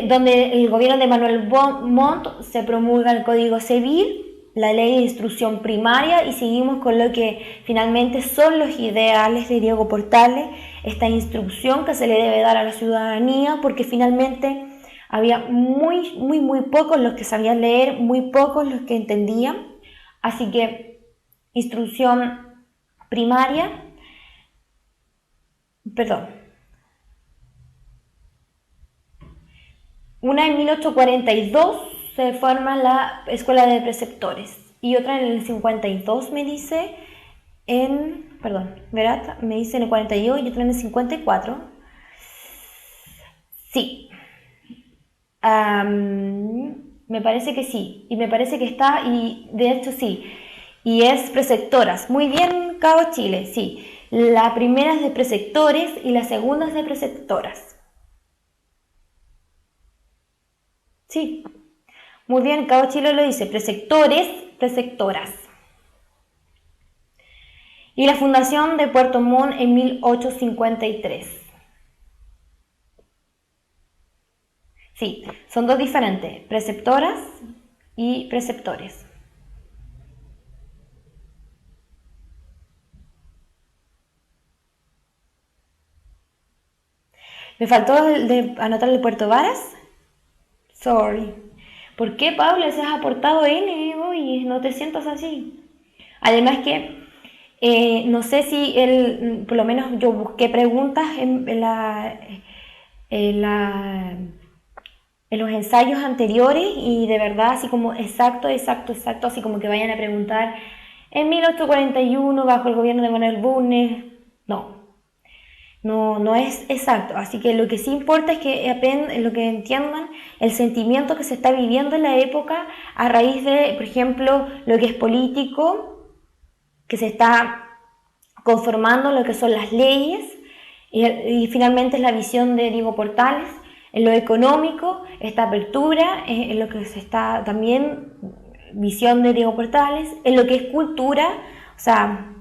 Donde el gobierno de Manuel Montt se promulga el Código Civil, la ley de instrucción primaria, y seguimos con lo que finalmente son los ideales de Diego Portales, esta instrucción que se le debe dar a la ciudadanía, porque finalmente había muy pocos los que sabían leer, muy pocos los que entendían, así que instrucción primaria, Una en 1842 se forma la Escuela de Preceptores y otra en el 52 me dice me dice en el 42 y otra en el 54. Sí. Me parece que sí. Y me parece que está, y de hecho sí. Y es preceptoras. Muy bien, Cabo Chile, sí. La primera es de preceptores y la segunda es de preceptoras. Sí, muy bien, Cabo Chile lo dice, preceptores, preceptoras. Y la fundación de Puerto Montt en 1853. Sí, son dos diferentes, preceptoras y preceptores. ¿Me faltó anotar el Puerto Varas? Sorry. ¿Por qué, Paula, se has aportado N hoy? No te sientas así. Además que no sé si por lo menos yo busqué preguntas en en los ensayos anteriores y de verdad así como exacto, así como que vayan a preguntar en 1841 bajo el gobierno de Manuel Bulnes, no es exacto, así que lo que sí importa es que lo que entiendan el sentimiento que se está viviendo en la época a raíz de, por ejemplo, lo que es político, que se está conformando lo que son las leyes y finalmente es la visión de Diego Portales. En lo económico, esta apertura, en lo que se está también, visión de Diego Portales, en lo que es cultura, o sea,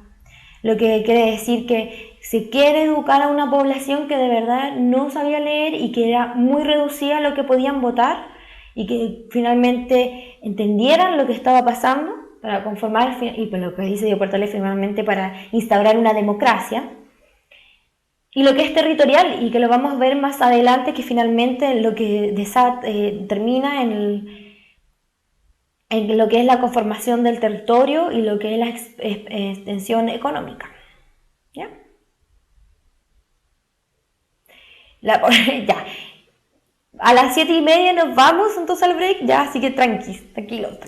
lo que quiere decir que se quiere educar a una población que de verdad no sabía leer y que era muy reducida a lo que podían votar y que finalmente entendieran lo que estaba pasando para conformar, y por lo que dice Diego Portales finalmente para instaurar una democracia. Y lo que es territorial, y que lo vamos a ver más adelante, que finalmente lo que termina en lo que es la conformación del territorio y lo que es la extensión económica. ¿Ya? Ya. A las 7:30 nos vamos entonces al break, ya, así que tranquilos.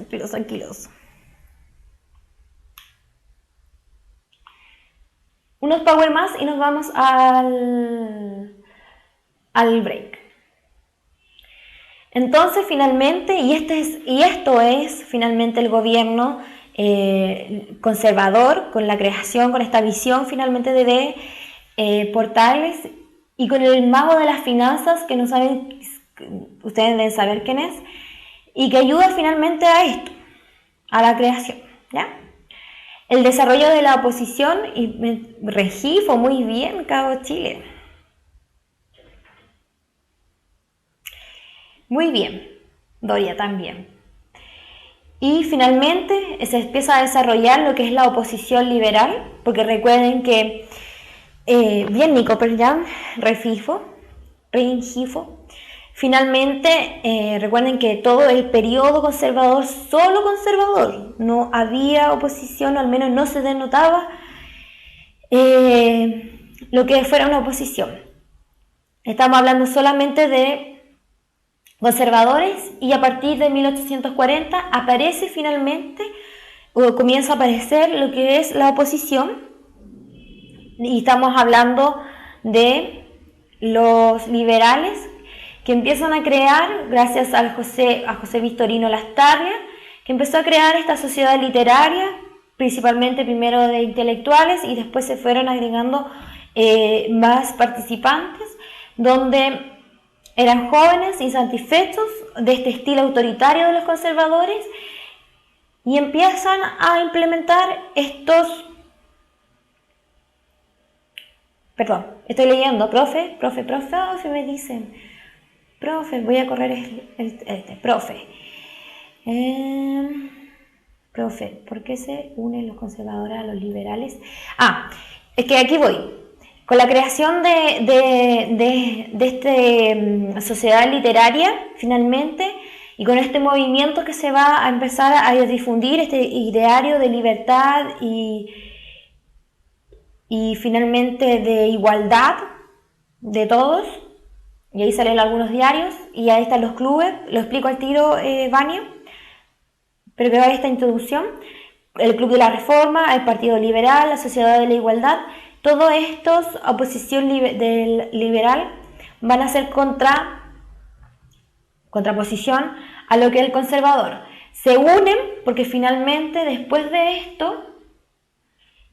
Unos power más y nos vamos al break. Entonces, finalmente, y esto es finalmente el gobierno conservador, con la creación, con esta visión finalmente de Portales y con el mago de las finanzas, que no saben, ustedes deben saber quién es, y que ayuda finalmente a esto, a la creación, ¿ya? El desarrollo de la oposición, y Rengifo, muy bien, Cabo Chile. Muy bien, Doria también. Y finalmente se empieza a desarrollar lo que es la oposición liberal, porque recuerden que, bien Nico Perjan, Rengifo, finalmente recuerden que todo el periodo conservador, solo conservador, no había oposición, o al menos no se denotaba lo que fuera una oposición. Estamos hablando solamente de conservadores, y a partir de 1840 aparece finalmente, o comienza a aparecer lo que es la oposición, y estamos hablando de los liberales, que empiezan a crear, gracias a José Victorino Lastarria, que empezó a crear esta sociedad literaria, principalmente primero de intelectuales, y después se fueron agregando más participantes, donde eran jóvenes insatisfechos de este estilo autoritario de los conservadores, y empiezan a implementar Perdón, estoy leyendo, profe, me dicen. Profe, voy a correr profe. Profe, ¿por qué se unen los conservadores a los liberales? Es que aquí voy. Con la creación de esta sociedad literaria, finalmente, y con este movimiento que se va a empezar a difundir, este ideario de libertad y finalmente de igualdad de todos, y ahí salen algunos diarios, y ahí están los clubes, lo explico al tiro, Vania, pero que va esta introducción, el Club de la Reforma, el Partido Liberal, la Sociedad de la Igualdad, todos estos, oposición liberal, van a ser contraposición a lo que es el conservador. Se unen porque finalmente después de esto,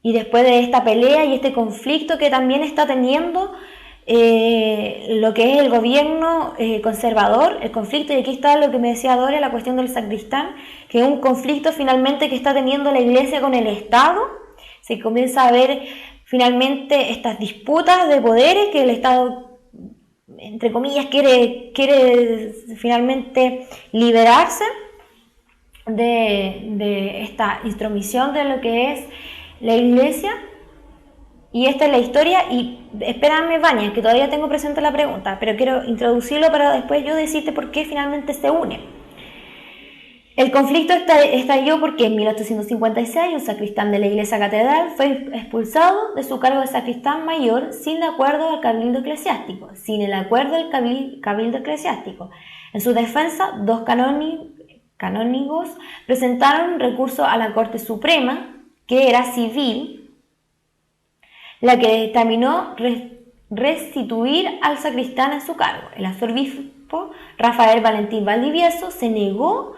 y después de esta pelea y este conflicto que también está teniendo lo que es el gobierno conservador, el conflicto, y aquí está lo que me decía Doria, la cuestión del sacristán, que es un conflicto finalmente que está teniendo la Iglesia con el Estado. Se comienza a ver finalmente estas disputas de poderes que el Estado, entre comillas, quiere finalmente liberarse de esta intromisión de lo que es la Iglesia. Y esta es la historia, y espérame, Vania, que todavía tengo presente la pregunta, pero quiero introducirlo para después yo decirte por qué finalmente se une. El conflicto estalló porque en 1856 un sacristán de la iglesia catedral fue expulsado de su cargo de sacristán mayor sin el acuerdo del cabildo eclesiástico. En su defensa, dos canónigos presentaron un recurso a la Corte Suprema, que era civil, la que determinó restituir al sacristán en su cargo. El arzobispo Rafael Valentín Valdivieso se negó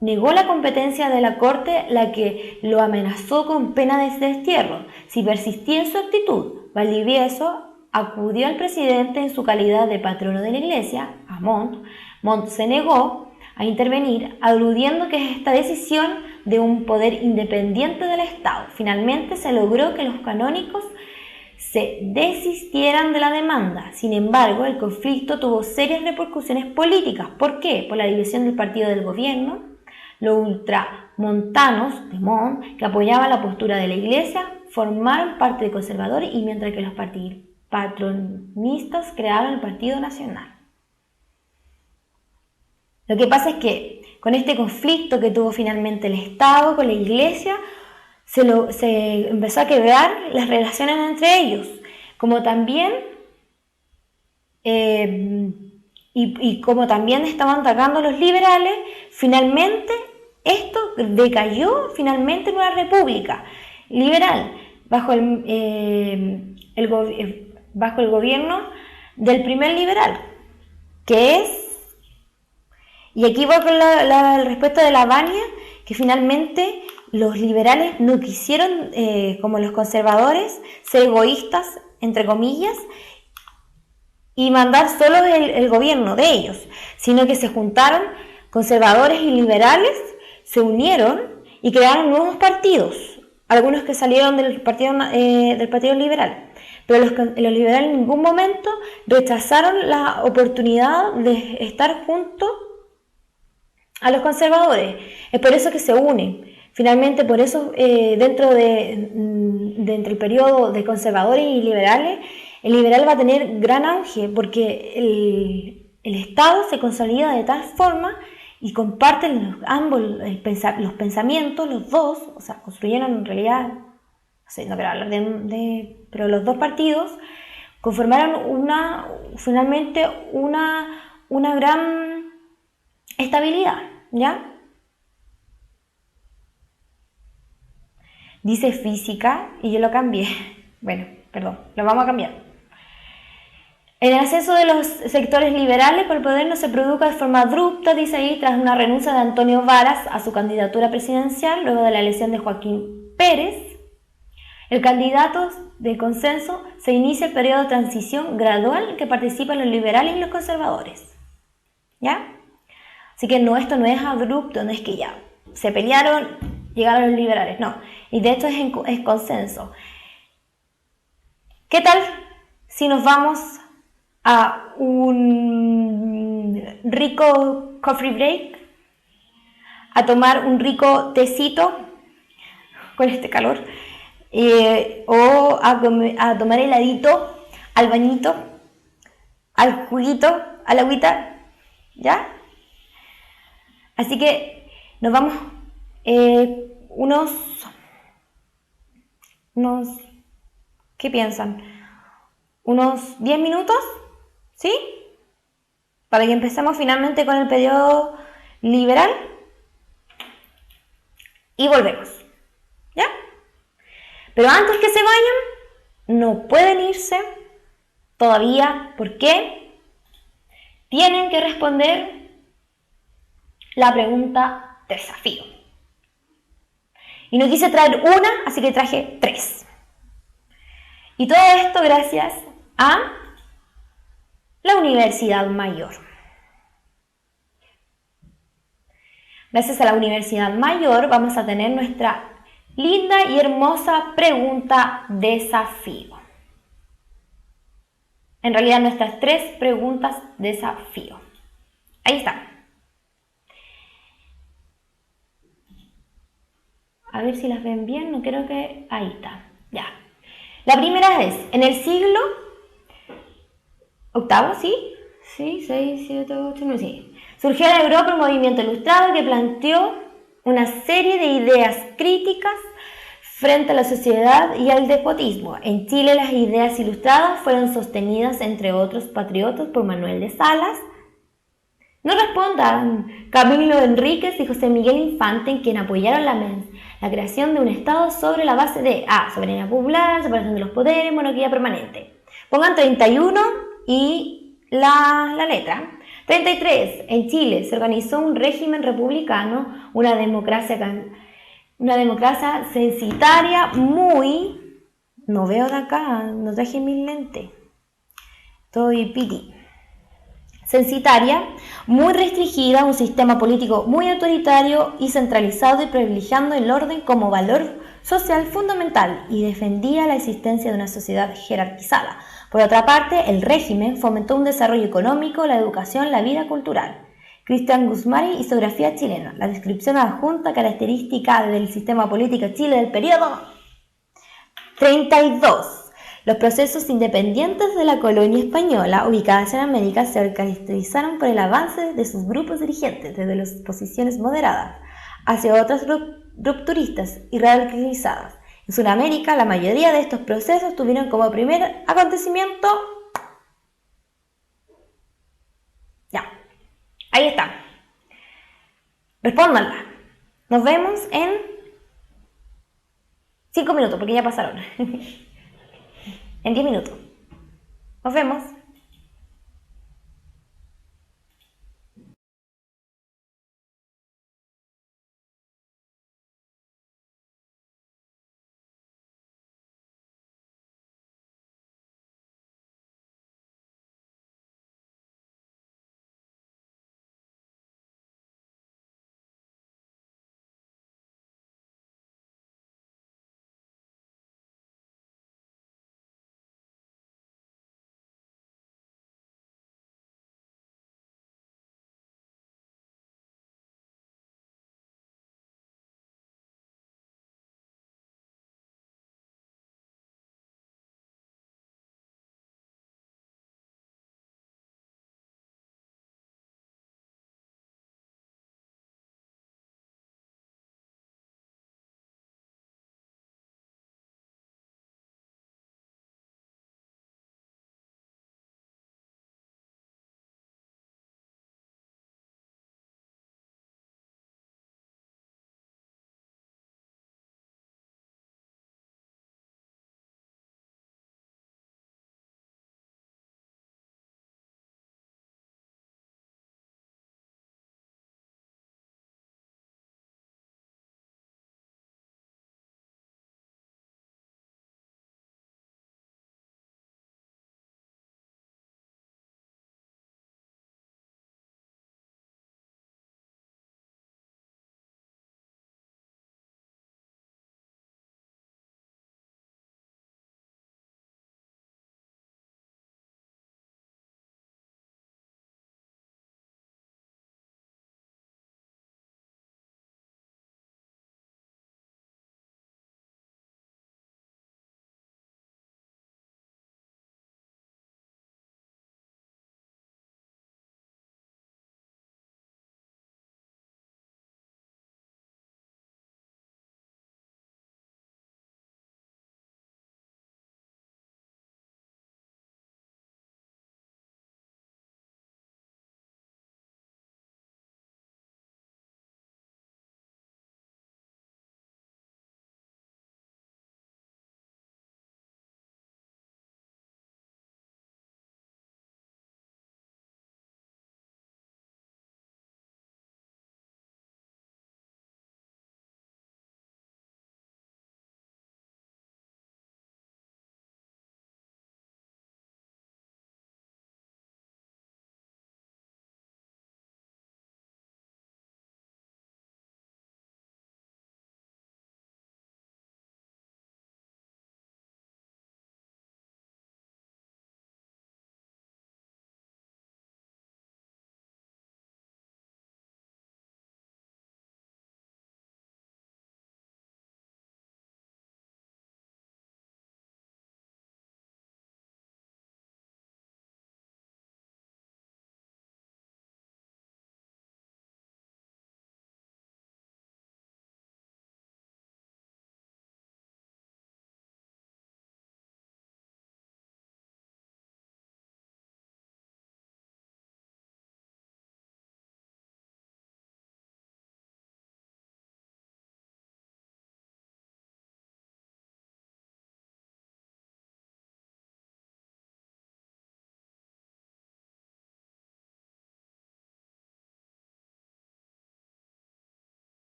la competencia de la corte, la que lo amenazó con pena de destierro si persistía en su actitud. Valdivieso acudió al presidente en su calidad de patrono de la iglesia, a Montt. Montt se negó a intervenir, aludiendo que esta decisión de un poder independiente del Estado. Finalmente se logró que los canónicos se desistieran de la demanda. Sin embargo, el conflicto tuvo serias repercusiones políticas. ¿Por qué? Por la división del partido del gobierno. Los ultramontanos de Montt, que apoyaban la postura de la iglesia, formaron parte de conservadores, y mientras que los patronistas crearon el Partido Nacional. Lo que pasa es que con este conflicto que tuvo finalmente el Estado con la iglesia, se empezó a quebrar las relaciones entre ellos, como también como también estaban atacando a los liberales. Finalmente esto decayó finalmente en una república liberal bajo el gobierno del primer liberal, que es, y aquí voy con la respuesta de Lavagna, que finalmente los liberales no quisieron, como los conservadores, ser egoístas, entre comillas, y mandar solo el gobierno de ellos, sino que se juntaron conservadores y liberales, se unieron y crearon nuevos partidos, algunos que salieron del partido liberal, pero los liberales en ningún momento rechazaron la oportunidad de estar junto a los conservadores. Es por eso que se unen. Finalmente, por eso, dentro del periodo de conservadores y liberales, el liberal va a tener gran auge, porque el Estado se consolida de tal forma y comparten ambos los pensamientos, los dos, o sea, construyeron en realidad, no sé, no quiero hablar pero los dos partidos conformaron finalmente una gran estabilidad, ¿ya? Dice física y yo lo cambié. Bueno, perdón, lo vamos a cambiar. El ascenso de los sectores liberales por el poder no se produjo de forma abrupta, dice ahí, tras una renuncia de Antonio Varas a su candidatura presidencial, luego de la elección de Joaquín Pérez. El candidato de consenso se inicia el periodo de transición gradual en que participan los liberales y los conservadores. ¿Ya? Así que esto no es abrupto, no es que ya se pelearon, llegaron los liberales, no. Y de hecho es consenso. ¿Qué tal si nos vamos a un rico coffee break? A tomar un rico tecito con este calor. O a tomar heladito, al bañito, al juguito, a la agüita, ¿ya? Así que nos vamos unos, ¿qué piensan? ¿Unos 10 minutos? ¿Sí? Para que empecemos finalmente con el periodo liberal. Y volvemos, ¿ya? Pero antes que se vayan, no pueden irse todavía. ¿Por qué? Tienen que responder la pregunta desafío. Y no quise traer una, así que traje 3. Y todo esto gracias a la Universidad Mayor. Gracias a la Universidad Mayor vamos a tener nuestra linda y hermosa pregunta desafío. En realidad nuestras 3 preguntas desafío. Ahí está. A ver si las ven bien, no creo que... Ahí está, ya. La primera es, en el siglo VIII, ¿sí? Sí, 6, 7, 8, 9, sí. Surgió en Europa un movimiento ilustrado que planteó una serie de ideas críticas frente a la sociedad y al despotismo. En Chile las ideas ilustradas fueron sostenidas, entre otros patriotas, por Manuel de Salas. No respondan Camilo Enríquez y José Miguel Infante, en quien apoyaron la creación de un Estado sobre la base de soberanía popular, separación de los poderes, monarquía permanente. Pongan 31 y la letra. 33. En Chile se organizó un régimen republicano, una democracia censitaria muy... No veo de acá, no traje mis lentes. Estoy piti. Censitaria, muy restringida, un sistema político muy autoritario y centralizado y privilegiando el orden como valor social fundamental y defendía la existencia de una sociedad jerarquizada. Por otra parte, el régimen fomentó un desarrollo económico, la educación, la vida cultural. Cristian Guzmán, Historiografía chilena. La descripción adjunta característica del sistema político de Chile del periodo 32. Los procesos independientes de la colonia española ubicadas en América se caracterizaron por el avance de sus grupos dirigentes desde las posiciones moderadas hacia otras rupturistas y radicalizadas. En Sudamérica, la mayoría de estos procesos tuvieron como primer acontecimiento... Ahí está. Respóndanla. Nos vemos en 5 minutos, porque ya pasaron. En 10 minutos. Nos vemos.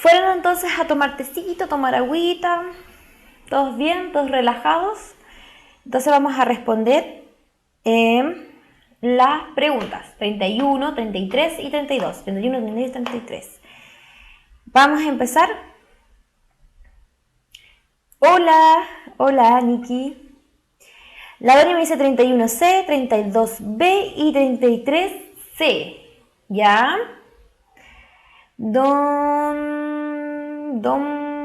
Fueron entonces a tomar tecito, a tomar agüita, todos bien, todos relajados. Entonces vamos a responder las preguntas 31, 33 y 32. 31, 32 y 33. Vamos a empezar. Hola, hola Nikki. La Dani me dice 31C, 32B y 33C. ¿Ya? Don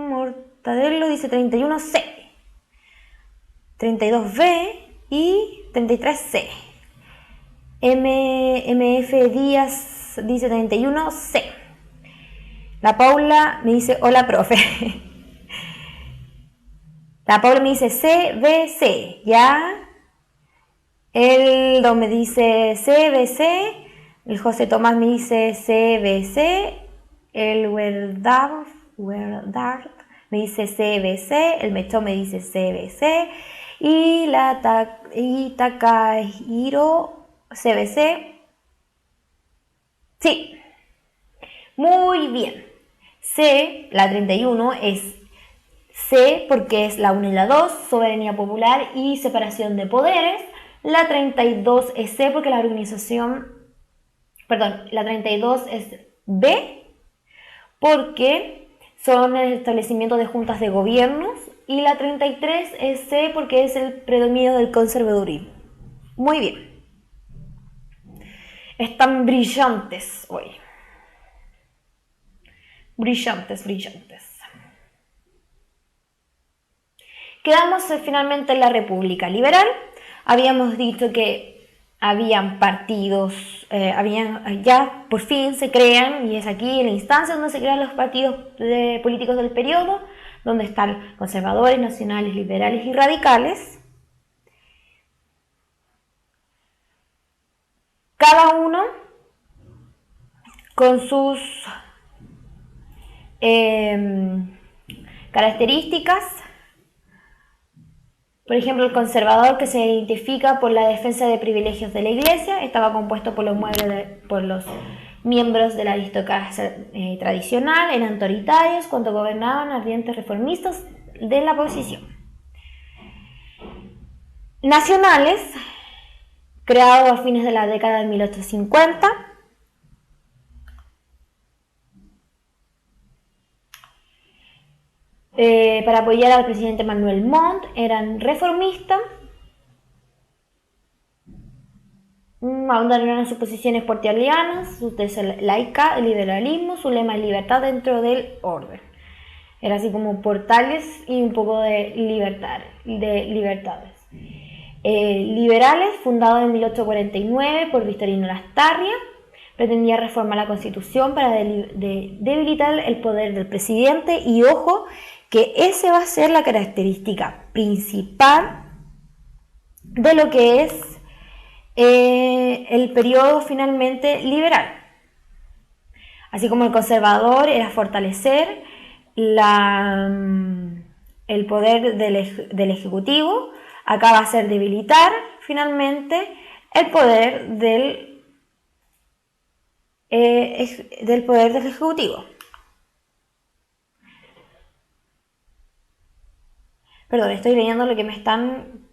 Mortadelo dice 31C, 32B y 33C. MF Díaz dice 31C. La Paula me dice hola profe. La Paula me dice CBC, ¿ya? El Don me dice CBC. El José Tomás me dice CBC. El Werdart me dice CBC. El Mecho me dice CBC. Y la Takahiro CBC. Sí. Muy bien. C, la 31, es C porque es la 1 y la 2, soberanía popular y separación de poderes. La 32 es C porque la 32 es B porque son el establecimiento de juntas de gobiernos y la 33 es C porque es el predominio del conservadurismo. Muy bien. Están brillantes hoy. Brillantes. Quedamos finalmente en la República Liberal. Habíamos dicho que habían partidos, ya por fin se crean, y es aquí en la instancia donde se crean los partidos políticos del periodo, donde están conservadores, nacionales, liberales y radicales. Cada uno con sus características. Por ejemplo, el conservador, que se identifica por la defensa de privilegios de la Iglesia, estaba compuesto por los miembros de la aristocracia tradicional, eran autoritarios cuando gobernaban ardientes reformistas de la oposición. Nacionales, creados a fines de la década de 1850, para apoyar al presidente Manuel Montt, eran reformistas, abandonaron sus posiciones portialianas, su tesis laica, el liberalismo, su lema es libertad dentro del orden. Era así como portales y un poco de libertades. Liberales, fundado en 1849 por Victorino Lastarria, pretendía reformar la Constitución para debilitar el poder del presidente y, ojo, que esa va a ser la característica principal de lo que es el periodo finalmente liberal. Así como el conservador era fortalecer el poder del Ejecutivo, acá va a ser debilitar finalmente el poder del Ejecutivo. Perdón, estoy leyendo lo que me están...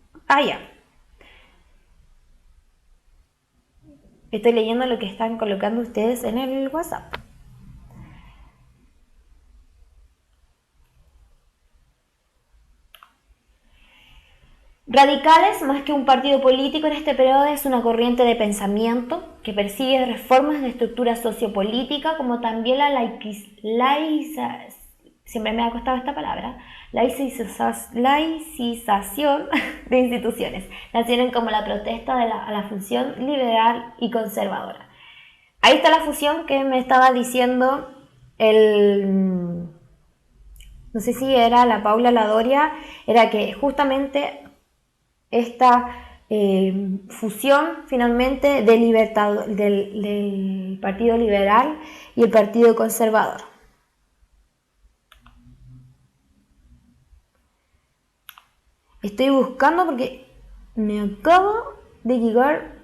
Estoy leyendo lo que están colocando ustedes en el WhatsApp. Radicales, más que un partido político en este periodo, es una corriente de pensamiento que persigue reformas de estructura sociopolítica, como también la siempre me ha costado esta palabra, laicización de instituciones. Nacieron como la protesta a la función liberal y conservadora. Ahí está la fusión que me estaba diciendo no sé si era la Paula o la Doria, era que justamente esta fusión finalmente del Partido Liberal y el Partido Conservador. Estoy buscando porque me acabo de llegar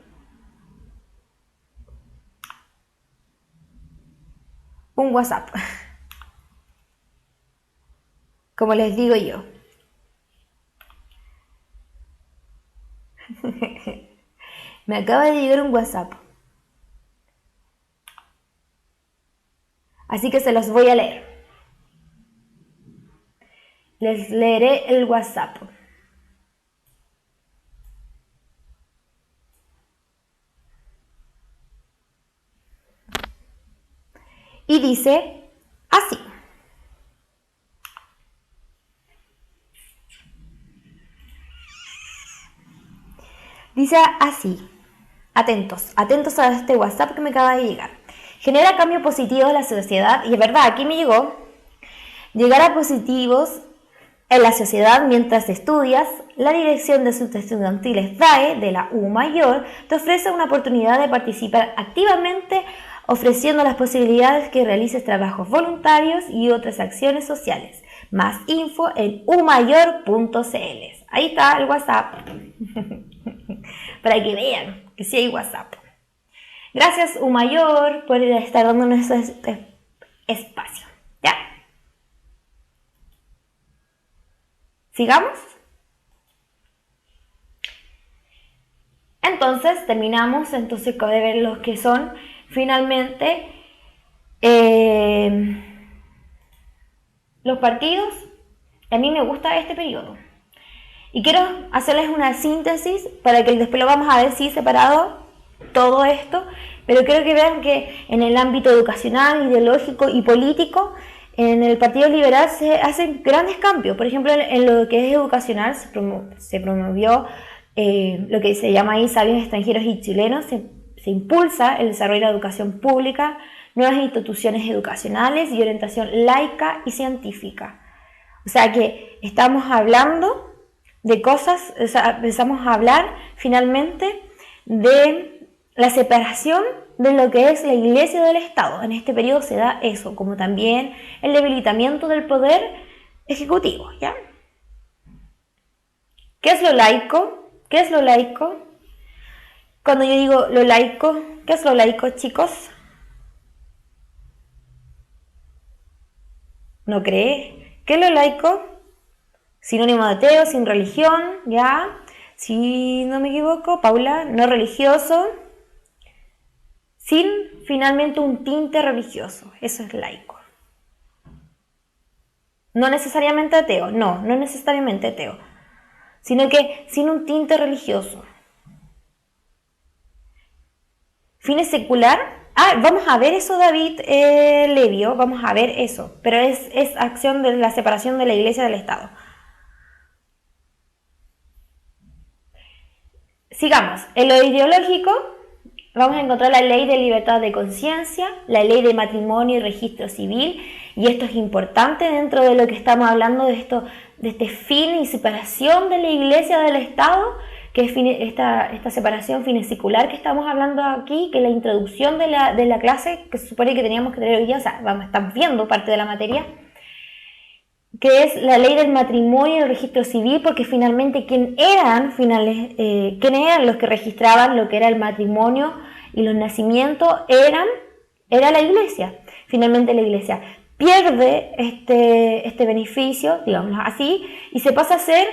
un WhatsApp. como les digo yo. Me acaba de llegar un WhatsApp. Así que se los voy a leer. Les leeré el WhatsApp. Y dice así. Dice así. Atentos, atentos a este WhatsApp que me acaba de llegar. Genera cambios positivos en la sociedad. Y es verdad, aquí me llegó. Llegar a positivos en la sociedad mientras estudias. La Dirección de Asuntos Estudiantiles DAE de la U Mayor te ofrece una oportunidad de participar activamente, ofreciendo las posibilidades que realices trabajos voluntarios y otras acciones sociales. Más info en umayor.cl. Ahí está el WhatsApp. Para que vean que sí hay WhatsApp. Gracias Umayor por estar dándonos este espacio. ¿Ya? ¿Sigamos? Entonces terminamos de ver los que son finalmente los partidos. A mí me gusta este periodo. Y quiero hacerles una síntesis para que después lo vamos a ver si separado todo esto, pero quiero que vean que en el ámbito educacional, ideológico y político, en el Partido Liberal se hacen grandes cambios. Por ejemplo, en lo que es educacional se promovió lo que se llama ahí sabios extranjeros y chilenos, se impulsa el desarrollo de la educación pública, nuevas instituciones educacionales y orientación laica y científica. O sea que estamos hablando de cosas, o sea, empezamos a hablar finalmente de la separación de lo que es la Iglesia del Estado. En este periodo se da eso, como también el debilitamiento del poder ejecutivo, ¿ya? ¿Qué es lo laico? ¿Qué es lo laico? Cuando yo digo lo laico, ¿qué es lo laico, chicos? ¿No cree? ¿Qué es lo laico? Sinónimo de ateo, sin religión, ¿ya? Si no me equivoco, Paula, no religioso, sin finalmente un tinte religioso. Eso es laico. No necesariamente ateo, no necesariamente ateo, sino que sin un tinte religioso. Fines secular. Vamos a ver eso, David Levio, vamos a ver eso, pero es acción de la separación de la Iglesia del Estado. Sigamos, en lo ideológico vamos a encontrar la ley de libertad de conciencia, la ley de matrimonio y registro civil, y esto es importante dentro de lo que estamos hablando de este fin y separación de la Iglesia del Estado, que es esta separación finisecular que estamos hablando aquí, que es la introducción de la clase que se supone que teníamos que tener hoy día, o sea, estamos viendo parte de la materia, que es la ley del matrimonio y el registro civil, porque finalmente ¿quiénes eran los que registraban lo que era el matrimonio y los nacimientos? Era la Iglesia. Finalmente la Iglesia pierde este beneficio, digámoslo así, y se pasa a ser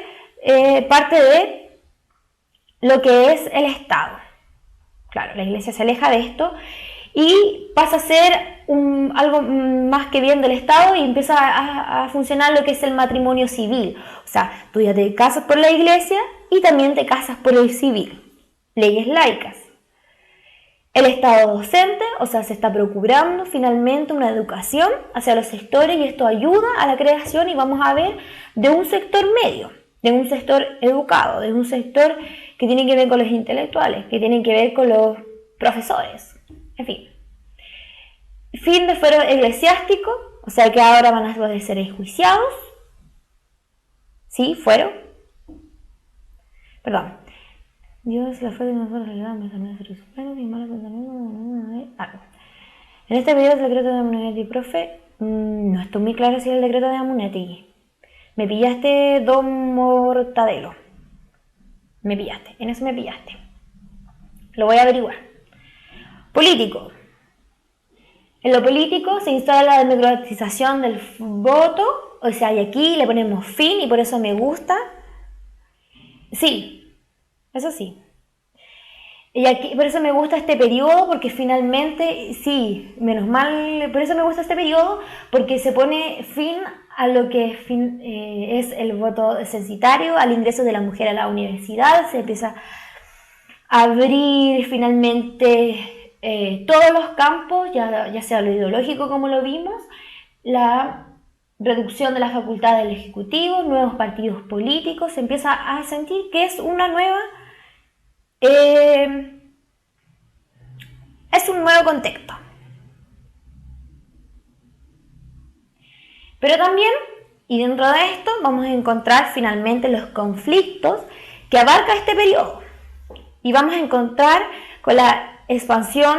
parte de lo que es el Estado. Claro, la Iglesia se aleja de esto y pasa a ser algo más que bien del Estado y empieza a funcionar lo que es el matrimonio civil. O sea, tú ya te casas por la Iglesia y también te casas por el civil. Leyes laicas. El Estado docente, o sea, se está procurando finalmente una educación hacia los sectores y esto ayuda a la creación, y vamos a ver, de un sector medio, de un sector educado, de un sector que tiene que ver con los intelectuales, que tiene que ver con los profesores, en fin. Fin de fuero eclesiástico, o sea que ahora van a poder ser enjuiciados. ¿Sí? Fuero. Perdón. Dios, la fe de nosotros le da pensamientos seres humanos y malos pensamientos. En este video el decreto de Amunetti, profe, no estoy muy claro si es el decreto de Amunetti. Me pillaste, don Mortadelo. Me pillaste, en eso me pillaste. Lo voy a averiguar. Político. En lo político se instala la democratización del voto, o sea, y aquí le ponemos fin y por eso me gusta. Sí, eso sí. Y aquí, por eso me gusta este periodo, porque finalmente, sí, menos mal, por eso me gusta este periodo, porque se pone fin a lo que es el voto censitario, al ingreso de la mujer a la universidad, se empieza a abrir finalmente todos los campos, ya sea lo ideológico como lo vimos, la reducción de las facultades del Ejecutivo, nuevos partidos políticos, se empieza a sentir que es una nueva... es un nuevo contexto. Pero también, y dentro de esto, vamos a encontrar finalmente los conflictos que abarca este periodo. Y vamos a encontrar con la expansión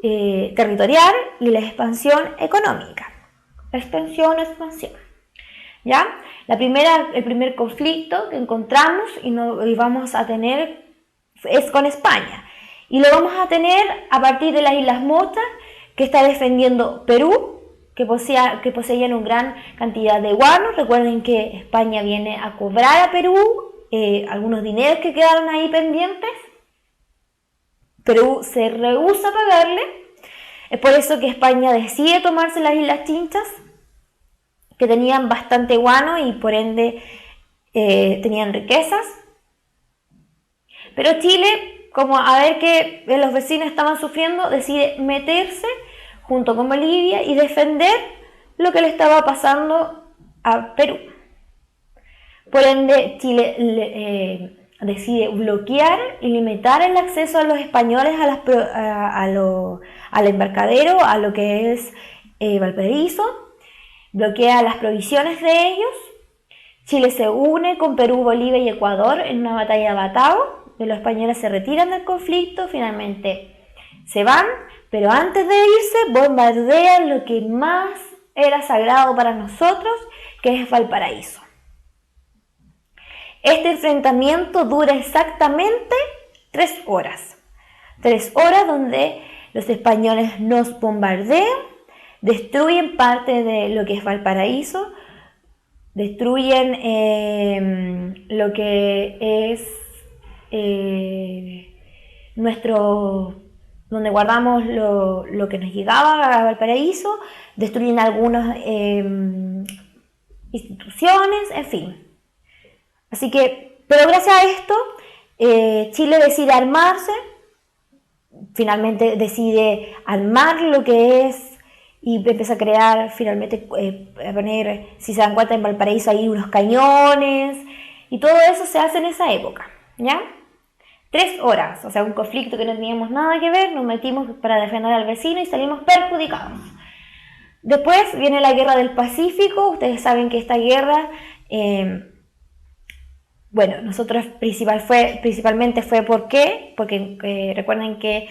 territorial y la expansión económica. Expansión. ¿Ya? El primer conflicto que encontramos y vamos a tener es con España. Y lo vamos a tener a partir de las Islas Mochas, que está defendiendo Perú, que poseían una gran cantidad de guanos. Recuerden que España viene a cobrar a Perú algunos dineros que quedaron ahí pendientes. Perú se rehúsa a pagarle. Es por eso que España decide tomarse las Islas Chinchas, que tenían bastante guano y por ende tenían riquezas. Pero Chile, como a ver que los vecinos estaban sufriendo, decide meterse junto con Bolivia y defender lo que le estaba pasando a Perú. Por ende, Chile decide bloquear y limitar el acceso a los españoles al embarcadero, a lo que es Valparaíso, bloquea las provisiones de ellos. Chile se une con Perú, Bolivia y Ecuador en una batalla de Batao. Los españoles se retiran del conflicto, finalmente se van, pero antes de irse bombardean lo que más era sagrado para nosotros, que es Valparaíso. Este enfrentamiento dura exactamente 3 horas. 3 horas donde los españoles nos bombardean, destruyen parte de lo que es Valparaíso, destruyen lo que es donde guardamos lo que nos llegaba a Valparaíso, destruyen algunas instituciones, en fin. Así que, pero gracias a esto, Chile decide armarse, finalmente decide armar lo que es y empieza a crear, finalmente a poner, si se dan cuenta, en Valparaíso hay unos cañones y todo eso se hace en esa época, ¿ya? 3 horas, o sea, un conflicto que no teníamos nada que ver, nos metimos para defender al vecino y salimos perjudicados. Después viene la Guerra del Pacífico. Ustedes saben que esta guerra, nosotros principalmente fue porque recuerden que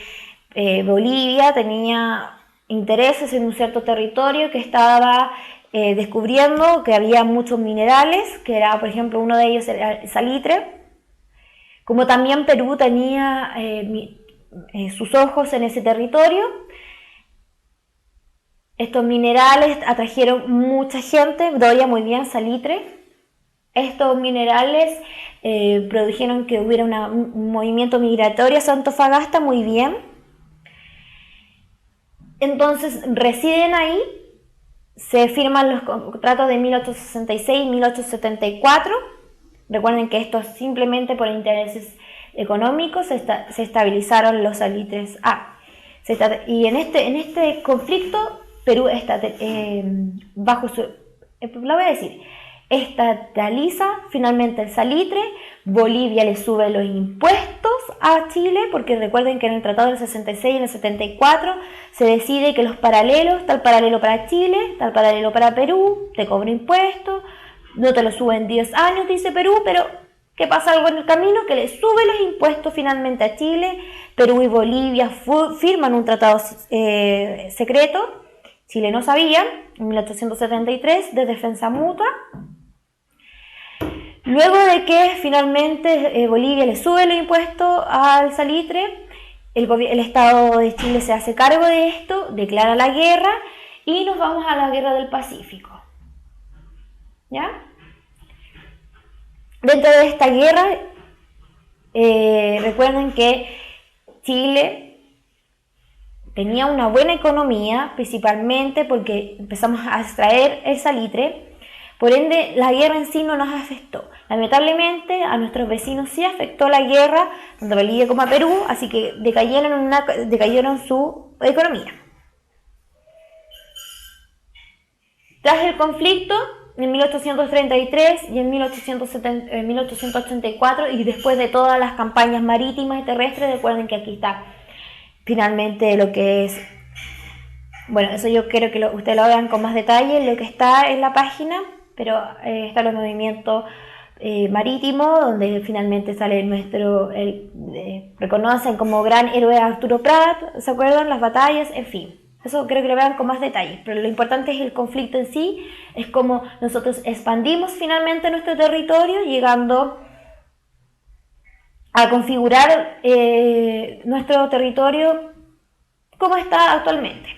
Bolivia tenía intereses en un cierto territorio que estaba descubriendo que había muchos minerales, que era, por ejemplo, uno de ellos era el salitre. Como también Perú tenía sus ojos en ese territorio, estos minerales atrajeron mucha gente, Doria muy bien, salitre. Estos minerales produjeron que hubiera un movimiento migratorio a Antofagasta muy bien. Entonces residen ahí, se firman los contratos de 1866 y 1874. Recuerden que esto simplemente por intereses económicos se estabilizaron los salitres y en este conflicto Perú estataliza finalmente el salitre. Bolivia le sube los impuestos a Chile, porque recuerden que en el Tratado del 66 y en el 74 se decide que los paralelos, tal paralelo para Chile, tal paralelo para Perú, te cobra impuestos. No te lo suben 10 años, dice Perú, pero ¿qué pasa algo en el camino? Que le sube los impuestos finalmente a Chile. Perú y Bolivia firman un tratado secreto, Chile no sabía, en 1873, de defensa mutua. Luego de que finalmente Bolivia le sube los impuestos al salitre, el Estado de Chile se hace cargo de esto, declara la guerra y nos vamos a la Guerra del Pacífico. ¿Ya? Dentro de esta guerra, recuerden que Chile tenía una buena economía, principalmente porque empezamos a extraer el salitre. Por ende, la guerra en sí no nos afectó. Lamentablemente, a nuestros vecinos sí afectó la guerra, tanto a Bolivia como a Perú, así que decayeron su economía. Tras el conflicto, en 1833 y en 1884, y después de todas las campañas marítimas y terrestres, recuerden que aquí está finalmente lo que es... Bueno, eso yo quiero que ustedes lo vean con más detalle, lo que está en la página, pero están los movimientos marítimos, donde finalmente sale reconocen como gran héroe Arturo Prat, ¿se acuerdan? Las batallas, en fin. Eso creo que lo vean con más detalles, pero lo importante es el conflicto en sí, es como nosotros expandimos finalmente nuestro territorio, llegando a configurar nuestro territorio como está actualmente.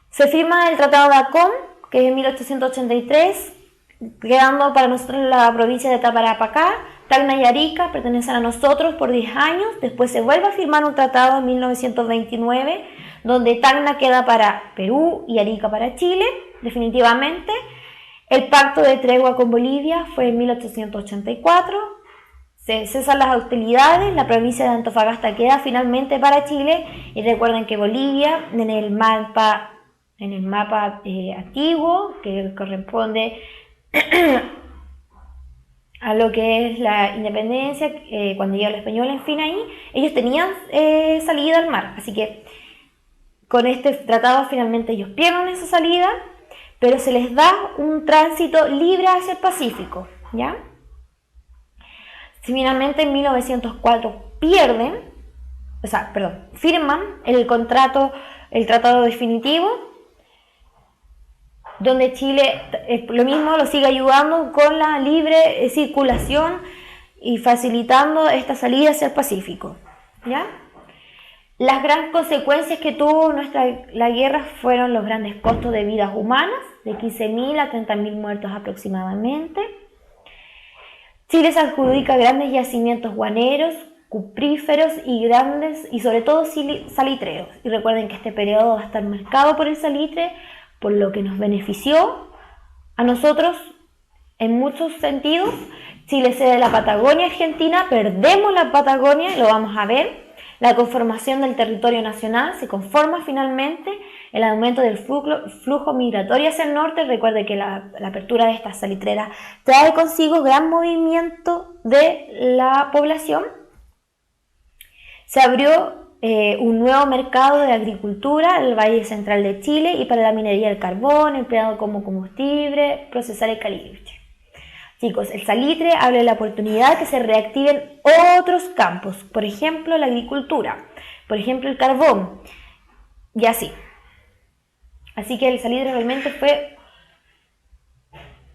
Se firma el Tratado de Acón, que es en 1883, quedando para nosotros la provincia de Tarapacá. Tacna y Arica pertenecen a nosotros por 10 años. Después se vuelve a firmar un tratado en 1929, donde Tacna queda para Perú y Arica para Chile, definitivamente. El pacto de tregua con Bolivia fue en 1884. Se cesan las hostilidades, la provincia de Antofagasta queda finalmente para Chile. Y recuerden que Bolivia, en el mapa antiguo, que corresponde a lo que es la independencia, cuando llega el español, en fin, ahí, ellos tenían salida al mar. Así que con este tratado finalmente ellos pierden esa salida, pero se les da un tránsito libre hacia el Pacífico, ¿ya? Si finalmente en 1904 firman el tratado definitivo, donde Chile lo mismo lo sigue ayudando con la libre circulación y facilitando esta salida hacia el Pacífico, ¿ya? Las grandes consecuencias que tuvo la guerra fueron los grandes costos de vidas humanas, de 15.000 a 30.000 muertos aproximadamente. Chile se adjudica grandes yacimientos guaneros, cupríferos y sobre todo salitreros. Y recuerden que este periodo va a estar marcado por el salitre, por lo que nos benefició a nosotros en muchos sentidos. Chile cede la Patagonia Argentina, perdemos la Patagonia, lo vamos a ver. La conformación del territorio nacional se conforma finalmente, el aumento del flujo migratorio hacia el norte. Recuerde que la apertura de estas salitreras trae consigo gran movimiento de la población. Se abrió un nuevo mercado de agricultura en el Valle Central de Chile y para la minería del carbón, empleado como combustible, procesar el caliche. Chicos, el salitre abre la oportunidad que se reactiven otros campos, por ejemplo la agricultura, por ejemplo el carbón, y así. Así que el salitre realmente fue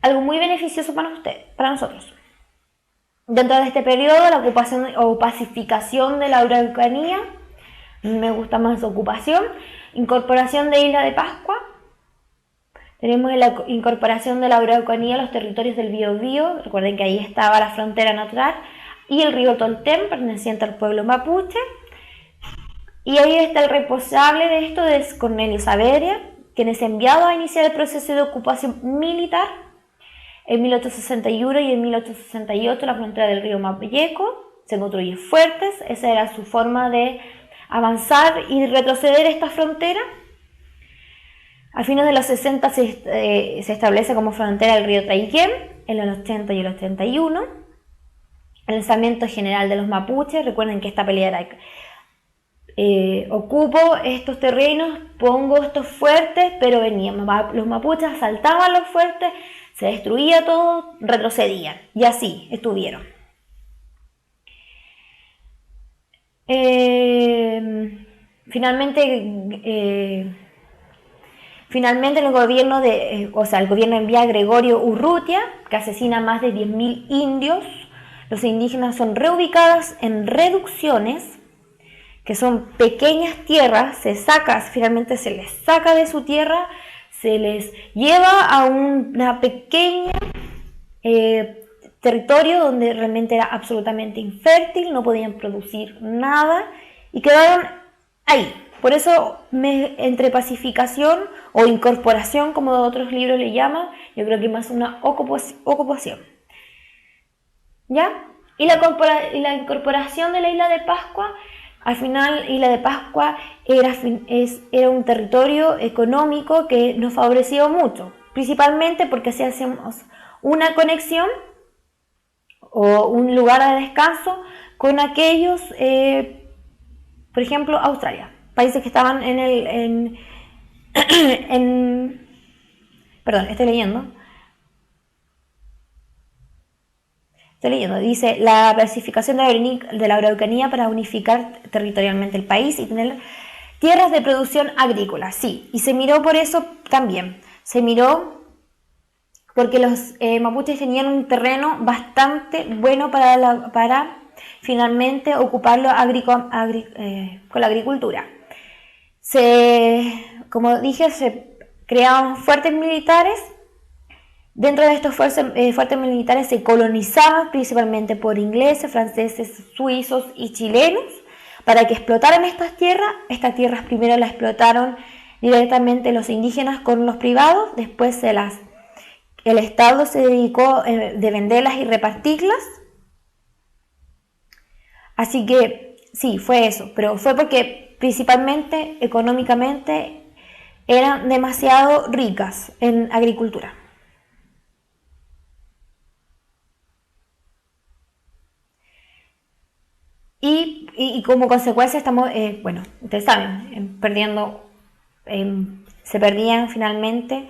algo muy beneficioso para nosotros. Dentro de este periodo, la ocupación o pacificación de la Araucanía, me gusta más ocupación, incorporación de Isla de Pascua. Tenemos la incorporación de la Araucanía a los territorios del Biobío. Recuerden que ahí estaba la frontera natural. Y el río Tolten, perteneciente al pueblo mapuche. Y ahí está el responsable de esto, es Cornelio Saavedra, quien es enviado a iniciar el proceso de ocupación militar. En 1861 y en 1868 la frontera del río Mapoyeco se construye fuertes. Esa era su forma de avanzar y retroceder esta frontera. A fines de los 60 se establece como frontera el río Traiguén, en los 80 y el 81. El lanzamiento general de los mapuches, recuerden que esta pelea era ocupo estos terrenos, pongo estos fuertes, pero venían los mapuches, asaltaban los fuertes, se destruía todo, retrocedían, y así estuvieron. Finalmente el gobierno el gobierno envía a Gregorio Urrutia, que asesina a más de 10.000 indios. Los indígenas son reubicados en reducciones que son pequeñas tierras, finalmente se les saca de su tierra, se les lleva a una pequeña territorio donde realmente era absolutamente infértil, no podían producir nada y quedaron ahí. Por eso, entre pacificación o incorporación, como otros libros le llaman, yo creo que más una ocupación. ¿Ya? Y la incorporación de la isla de Pascua, al final, Isla de Pascua era un territorio económico que nos favoreció mucho, principalmente porque así hacemos una conexión o un lugar de descanso con aquellos, por ejemplo, Australia, países que estaban perdón, estoy leyendo, dice la pacificación de la Araucanía para unificar territorialmente el país y tener tierras de producción agrícola, sí, y se miró por eso también, se miró porque los mapuches tenían un terreno bastante bueno para finalmente ocuparlo con la agricultura. Como dije, se creaban fuertes militares. Dentro de estos fuertes militares se colonizaban principalmente por ingleses, franceses, suizos y chilenos para que explotaran estas tierras. Estas tierras primero las explotaron directamente los indígenas con los privados, después el Estado se dedicó de venderlas y repartirlas. Así que sí, fue eso, pero fue porque principalmente económicamente eran demasiado ricas en agricultura. Y como consecuencia estamos, bueno, ustedes saben, se perdían finalmente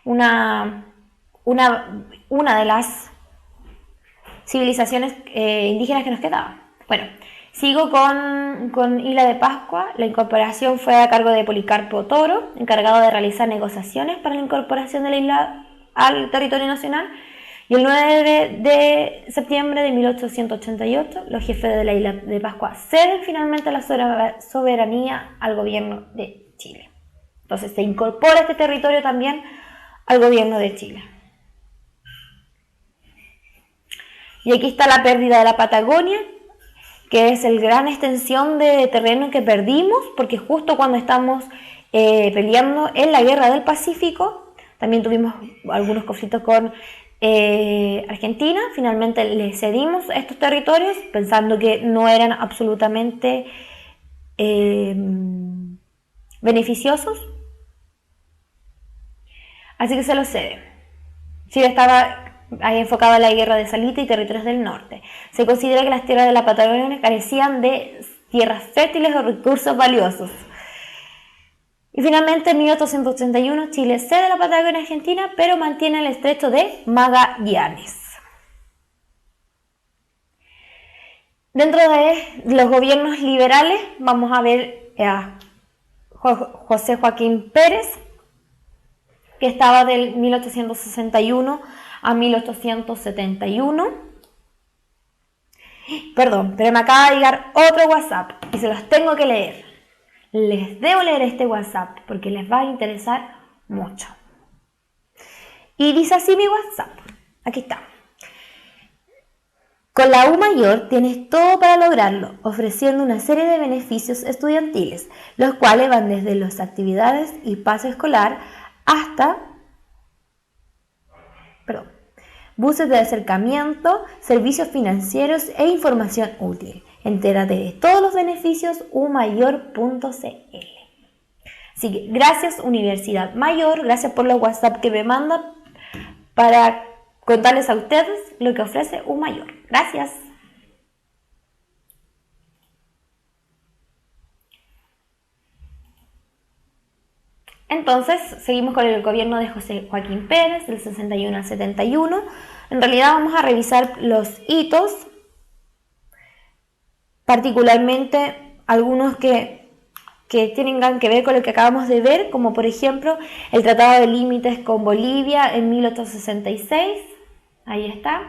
una de las civilizaciones indígenas que nos quedaban. Bueno, sigo con Isla de Pascua. La incorporación fue a cargo de Policarpo Toro, encargado de realizar negociaciones para la incorporación de la isla al territorio nacional. Y el 9 de septiembre de 1888, los jefes de la Isla de Pascua ceden finalmente la soberanía al gobierno de Chile. Entonces se incorpora este territorio también al gobierno de Chile. Y aquí está la pérdida de la Patagonia, que es la gran extensión de terreno que perdimos, porque justo cuando estamos peleando en la Guerra del Pacífico, también tuvimos algunos conflictos con Argentina. Finalmente le cedimos estos territorios pensando que no eran absolutamente beneficiosos, así que se los cede. Chile estaba ahí enfocado en la guerra de Salita y territorios del norte. Se considera que las tierras de la Patagonia carecían de tierras fértiles o recursos valiosos. Y finalmente, en 1881, Chile cede la Patagonia a Argentina, pero mantiene el estrecho de Magallanes. Dentro de los gobiernos liberales, vamos a ver a José Joaquín Pérez, que estaba del 1861 a 1871. Perdón, pero me acaba de llegar otro WhatsApp y se los tengo que leer. Les debo leer este WhatsApp porque les va a interesar mucho. Y dice así mi WhatsApp. Aquí está. Con la U Mayor tienes todo para lograrlo, ofreciendo una serie de beneficios estudiantiles, los cuales van desde las actividades y pase escolar hasta buses de acercamiento, servicios financieros e información útil. Entérate de todos los beneficios umayor.cl. Así que gracias Universidad Mayor, gracias por los WhatsApp que me mandan para contarles a ustedes lo que ofrece Mayor. Gracias. Entonces, seguimos con el gobierno de José Joaquín Pérez, del 61 al 71. En realidad vamos a revisar los hitos, particularmente algunos que tengan que ver con lo que acabamos de ver, como por ejemplo el Tratado de Límites con Bolivia en 1866, ahí está,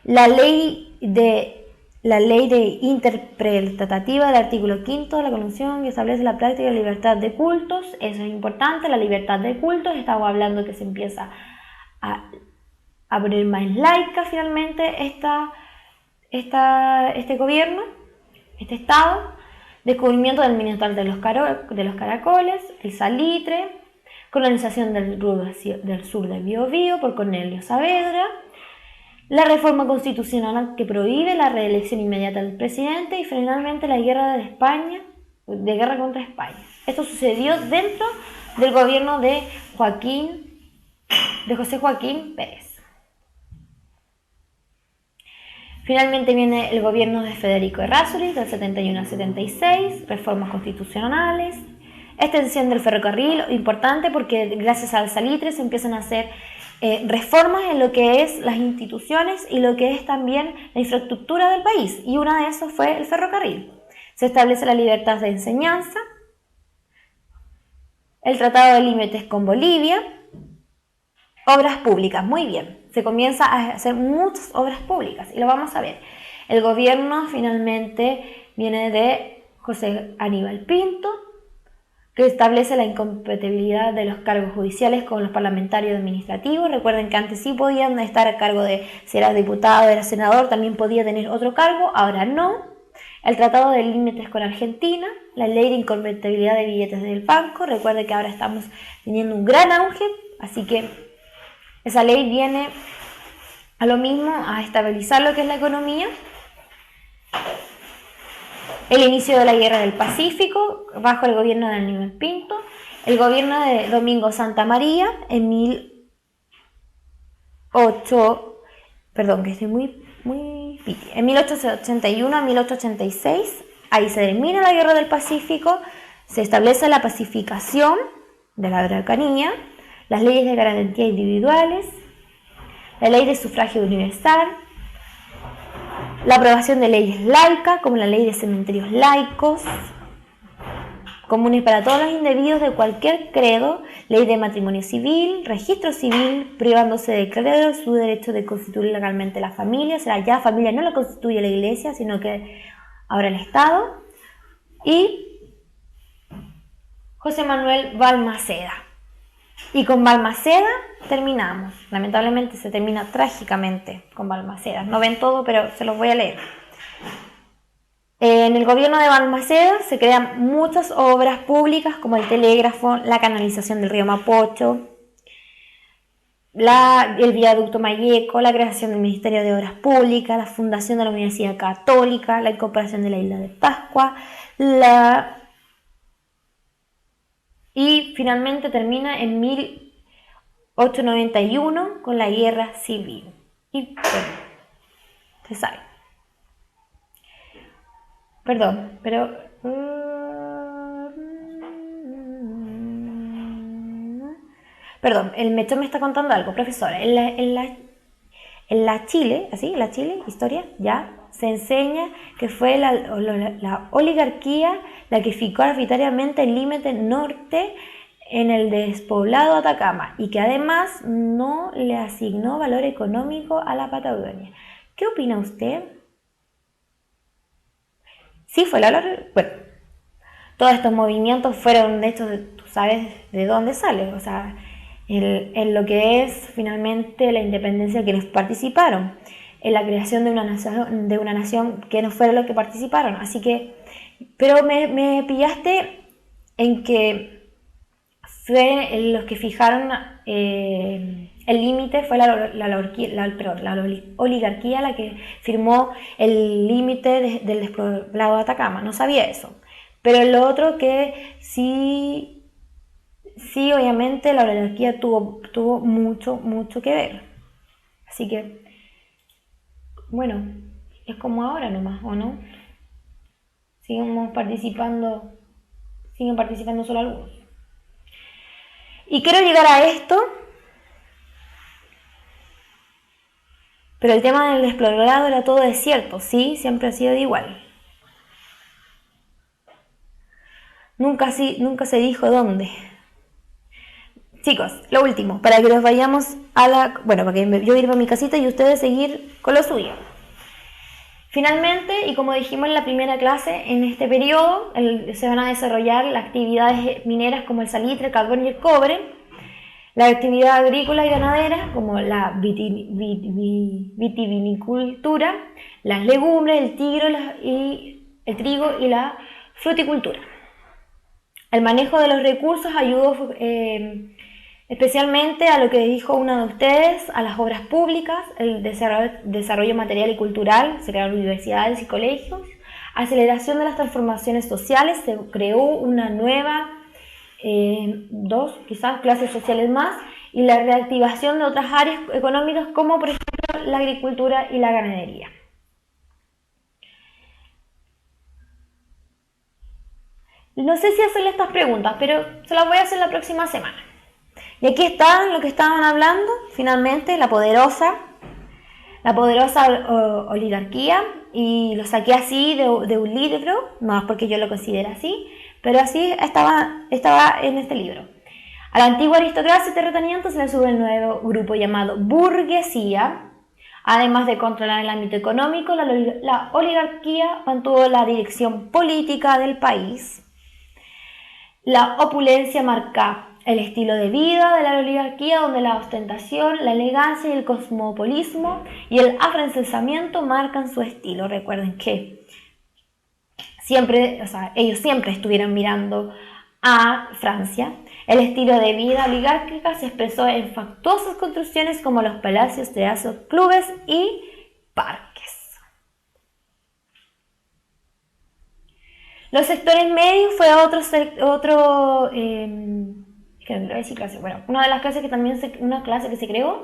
la ley de la ley de interpretativa del artículo 5 de la Constitución que establece la práctica de libertad de cultos. Eso es importante, la libertad de cultos. Estamos hablando que se empieza a poner más laica finalmente este gobierno, este Estado. Descubrimiento del mineral de los caracoles, el salitre, colonización del sur del Biobío por Cornelio Saavedra, la reforma constitucional que prohíbe la reelección inmediata del presidente y finalmente la guerra contra España. Esto sucedió dentro del gobierno de José Joaquín Pérez. Finalmente viene el gobierno de Federico Errázuriz del 71 al 76, reformas constitucionales, extensión del ferrocarril, importante porque gracias al salitre se empiezan a hacer reformas en lo que es las instituciones y lo que es también la infraestructura del país, y una de esas fue el ferrocarril. Se establece la libertad de enseñanza, el tratado de límites con Bolivia, obras públicas, muy bien, se comienza a hacer muchas obras públicas y lo vamos a ver. El gobierno finalmente viene de José Aníbal Pinto, que establece la incompatibilidad de los cargos judiciales con los parlamentarios administrativos. Recuerden que antes sí podían estar a cargo de, si era diputado, era senador, también podía tener otro cargo, ahora no. El Tratado de Límites con Argentina, la Ley de Incompatibilidad de Billetes del Banco. Recuerden que ahora estamos teniendo un gran auge, así que esa ley viene a lo mismo, a estabilizar lo que es la economía. El inicio de la Guerra del Pacífico bajo el gobierno de Aníbal Pinto, el gobierno de Domingo Santa María en 1881 a 1886, ahí se termina la Guerra del Pacífico, se establece la pacificación de la Araucanía, las leyes de garantía individuales, la ley de sufragio universal, la aprobación de leyes laicas, como la ley de cementerios laicos, comunes para todos los individuos de cualquier credo, ley de matrimonio civil, registro civil, privándose de clero su derecho de constituir legalmente la familia, o sea, ya familia no la constituye la iglesia, sino que ahora el Estado, y José Manuel Balmaceda. Y con Balmaceda terminamos. Lamentablemente se termina trágicamente con Balmaceda. No ven todo, pero se los voy a leer. En el gobierno de Balmaceda se crean muchas obras públicas como el telégrafo, la canalización del río Mapocho, el viaducto Mayeco, la creación del Ministerio de Obras Públicas, la fundación de la Universidad Católica, la incorporación de la isla de Pascua, y finalmente termina en 1891 con la Guerra Civil. Y bueno, se sabe. Perdón, pero... Perdón, el Mechón me está contando algo, profesora. En la Chile, así, la Chile, historia, ya, se enseña que fue la oligarquía la que fijó arbitrariamente el límite norte en el despoblado Atacama y que además no le asignó valor económico a la Patagonia. ¿Qué opina usted? Sí, fue bueno, todos estos movimientos fueron, de hecho, tú sabes de dónde sale, o sea, en lo que es finalmente la independencia de quienes participaron, en la creación de una nación que no fueron los que participaron. Así que, pero me pillaste en que fue los que fijaron el límite, fue la oligarquía la que firmó el límite del despoblado de Atacama. No sabía eso. Pero lo otro que sí, obviamente la oligarquía tuvo mucho que ver. Así que, bueno, es como ahora nomás, ¿o no? Siguen participando solo algunos. Y quiero llegar a esto, pero el tema del despoblado era todo desierto, ¿sí? Siempre ha sido igual. Nunca se dijo dónde. Chicos, lo último, para que nos vayamos para que yo irme a mi casita y ustedes seguir con lo suyo. Finalmente, y como dijimos en la primera clase, en este periodo se van a desarrollar las actividades mineras como el salitre, el carbón y el cobre, la actividad agrícola y ganadera como la vitivinicultura, las legumbres, el trigo y la fruticultura. El manejo de los recursos ayudó especialmente a lo que dijo uno de ustedes, a las obras públicas, el desarrollo material y cultural, se crearon universidades y colegios, aceleración de las transformaciones sociales, se creó una nueva, quizás clases sociales más, y la reactivación de otras áreas económicas como por ejemplo la agricultura y la ganadería. No sé si hacerle estas preguntas, pero se las voy a hacer la próxima semana. Y aquí está lo que estaban hablando, finalmente, la poderosa oligarquía, y lo saqué así de un libro, no es porque yo lo considere así, pero así estaba en este libro. A la antigua aristocracia y terrateniente se le sube el nuevo grupo llamado burguesía. Además de controlar el ámbito económico, la oligarquía mantuvo la dirección política del país. La opulencia marca el estilo de vida de la oligarquía, donde la ostentación, la elegancia y el cosmopolismo y el afrancesamiento marcan su estilo. Recuerden que ellos siempre estuvieron mirando a Francia. El estilo de vida oligárquica se expresó en fastuosas construcciones como los palacios, teatros, clubes y parques. Los sectores medios fue una de las clases que también una clase que se creó,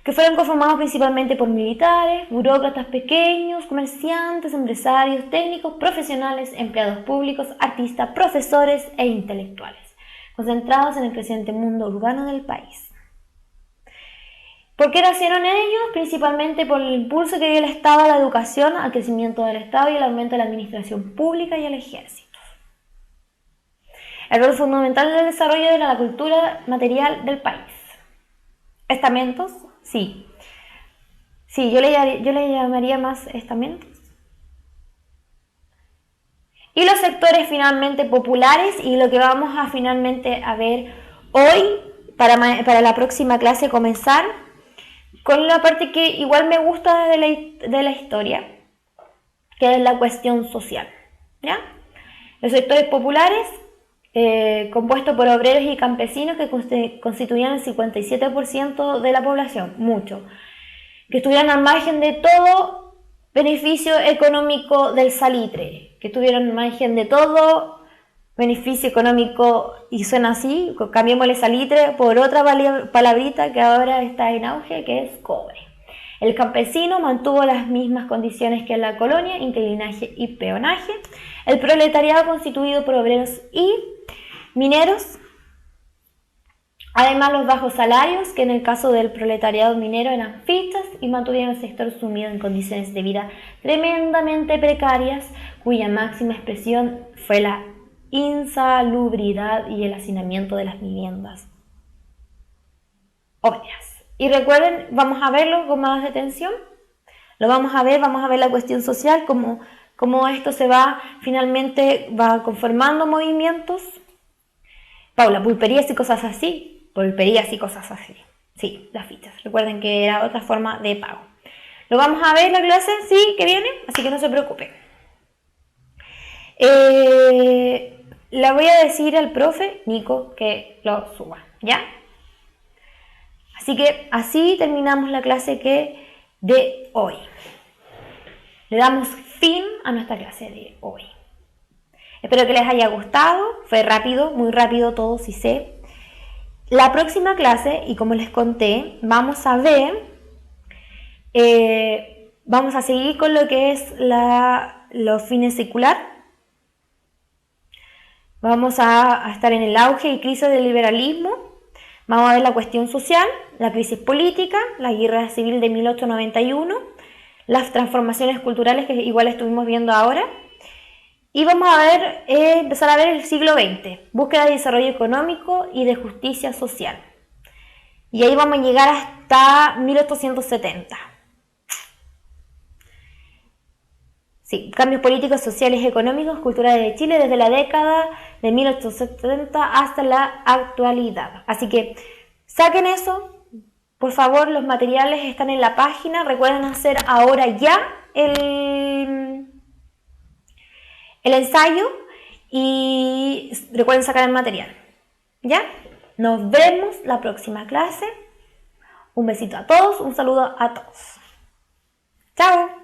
que fueron conformados principalmente por militares, burócratas pequeños, comerciantes, empresarios, técnicos, profesionales, empleados públicos, artistas, profesores e intelectuales, concentrados en el creciente mundo urbano del país. ¿Por qué nacieron ellos? Principalmente por el impulso que dio el Estado a la educación, al crecimiento del Estado y el aumento de la administración pública y el ejército. El rol fundamental del desarrollo era la cultura material del país. ¿Estamentos? Sí. Sí, yo le llamaría más estamentos. Y los sectores finalmente populares, y lo que vamos a finalmente a ver hoy, para la próxima clase comenzar, con la parte que igual me gusta de la historia, que es la cuestión social, ¿ya? Los sectores populares, compuestos por obreros y campesinos que constituían el 57% de la población, mucho, que estuvieran al margen de todo beneficio económico del salitre, que estuvieran al margen de todo beneficio económico, y suena así, cambiémosle salitre por otra palabrita que ahora está en auge, que es cobre. El campesino mantuvo las mismas condiciones que en la colonia, inquilinaje y peonaje. El proletariado constituido por obreros y mineros. Además, los bajos salarios, que en el caso del proletariado minero eran fichas, y mantuvieron el sector sumido en condiciones de vida tremendamente precarias, cuya máxima expresión fue la insalubridad y el hacinamiento de las viviendas obreras. Y recuerden, vamos a verlo con más atención, vamos a ver la cuestión social, cómo esto finalmente va conformando movimientos. Paula, pulperías y cosas así. Sí, las fichas. Recuerden que era otra forma de pago. Lo vamos a ver en la clase, sí, que viene, así que no se preocupen. Le voy a decir al profe Nico que lo suba, ¿ya? Así que así terminamos la clase de hoy. Le damos fin a nuestra clase de hoy. Espero que les haya gustado. Fue rápido, muy rápido todo, sí sé. La próxima clase, y como les conté, vamos a seguir con lo que es los fines secular. Vamos a estar en el auge y crisis del liberalismo. Vamos a ver la cuestión social, la crisis política, la guerra civil de 1891, las transformaciones culturales que igual estuvimos viendo ahora. Y vamos a empezar a ver el siglo XX, búsqueda de desarrollo económico y de justicia social. Y ahí vamos a llegar hasta 1870. Sí, cambios políticos, sociales, económicos, culturales de Chile desde la década de 1870 hasta la actualidad. Así que saquen eso, por favor, los materiales están en la página. Recuerden hacer ahora ya el ensayo y recuerden sacar el material. ¿Ya? Nos vemos la próxima clase. Un besito a todos, un saludo a todos. ¡Chao!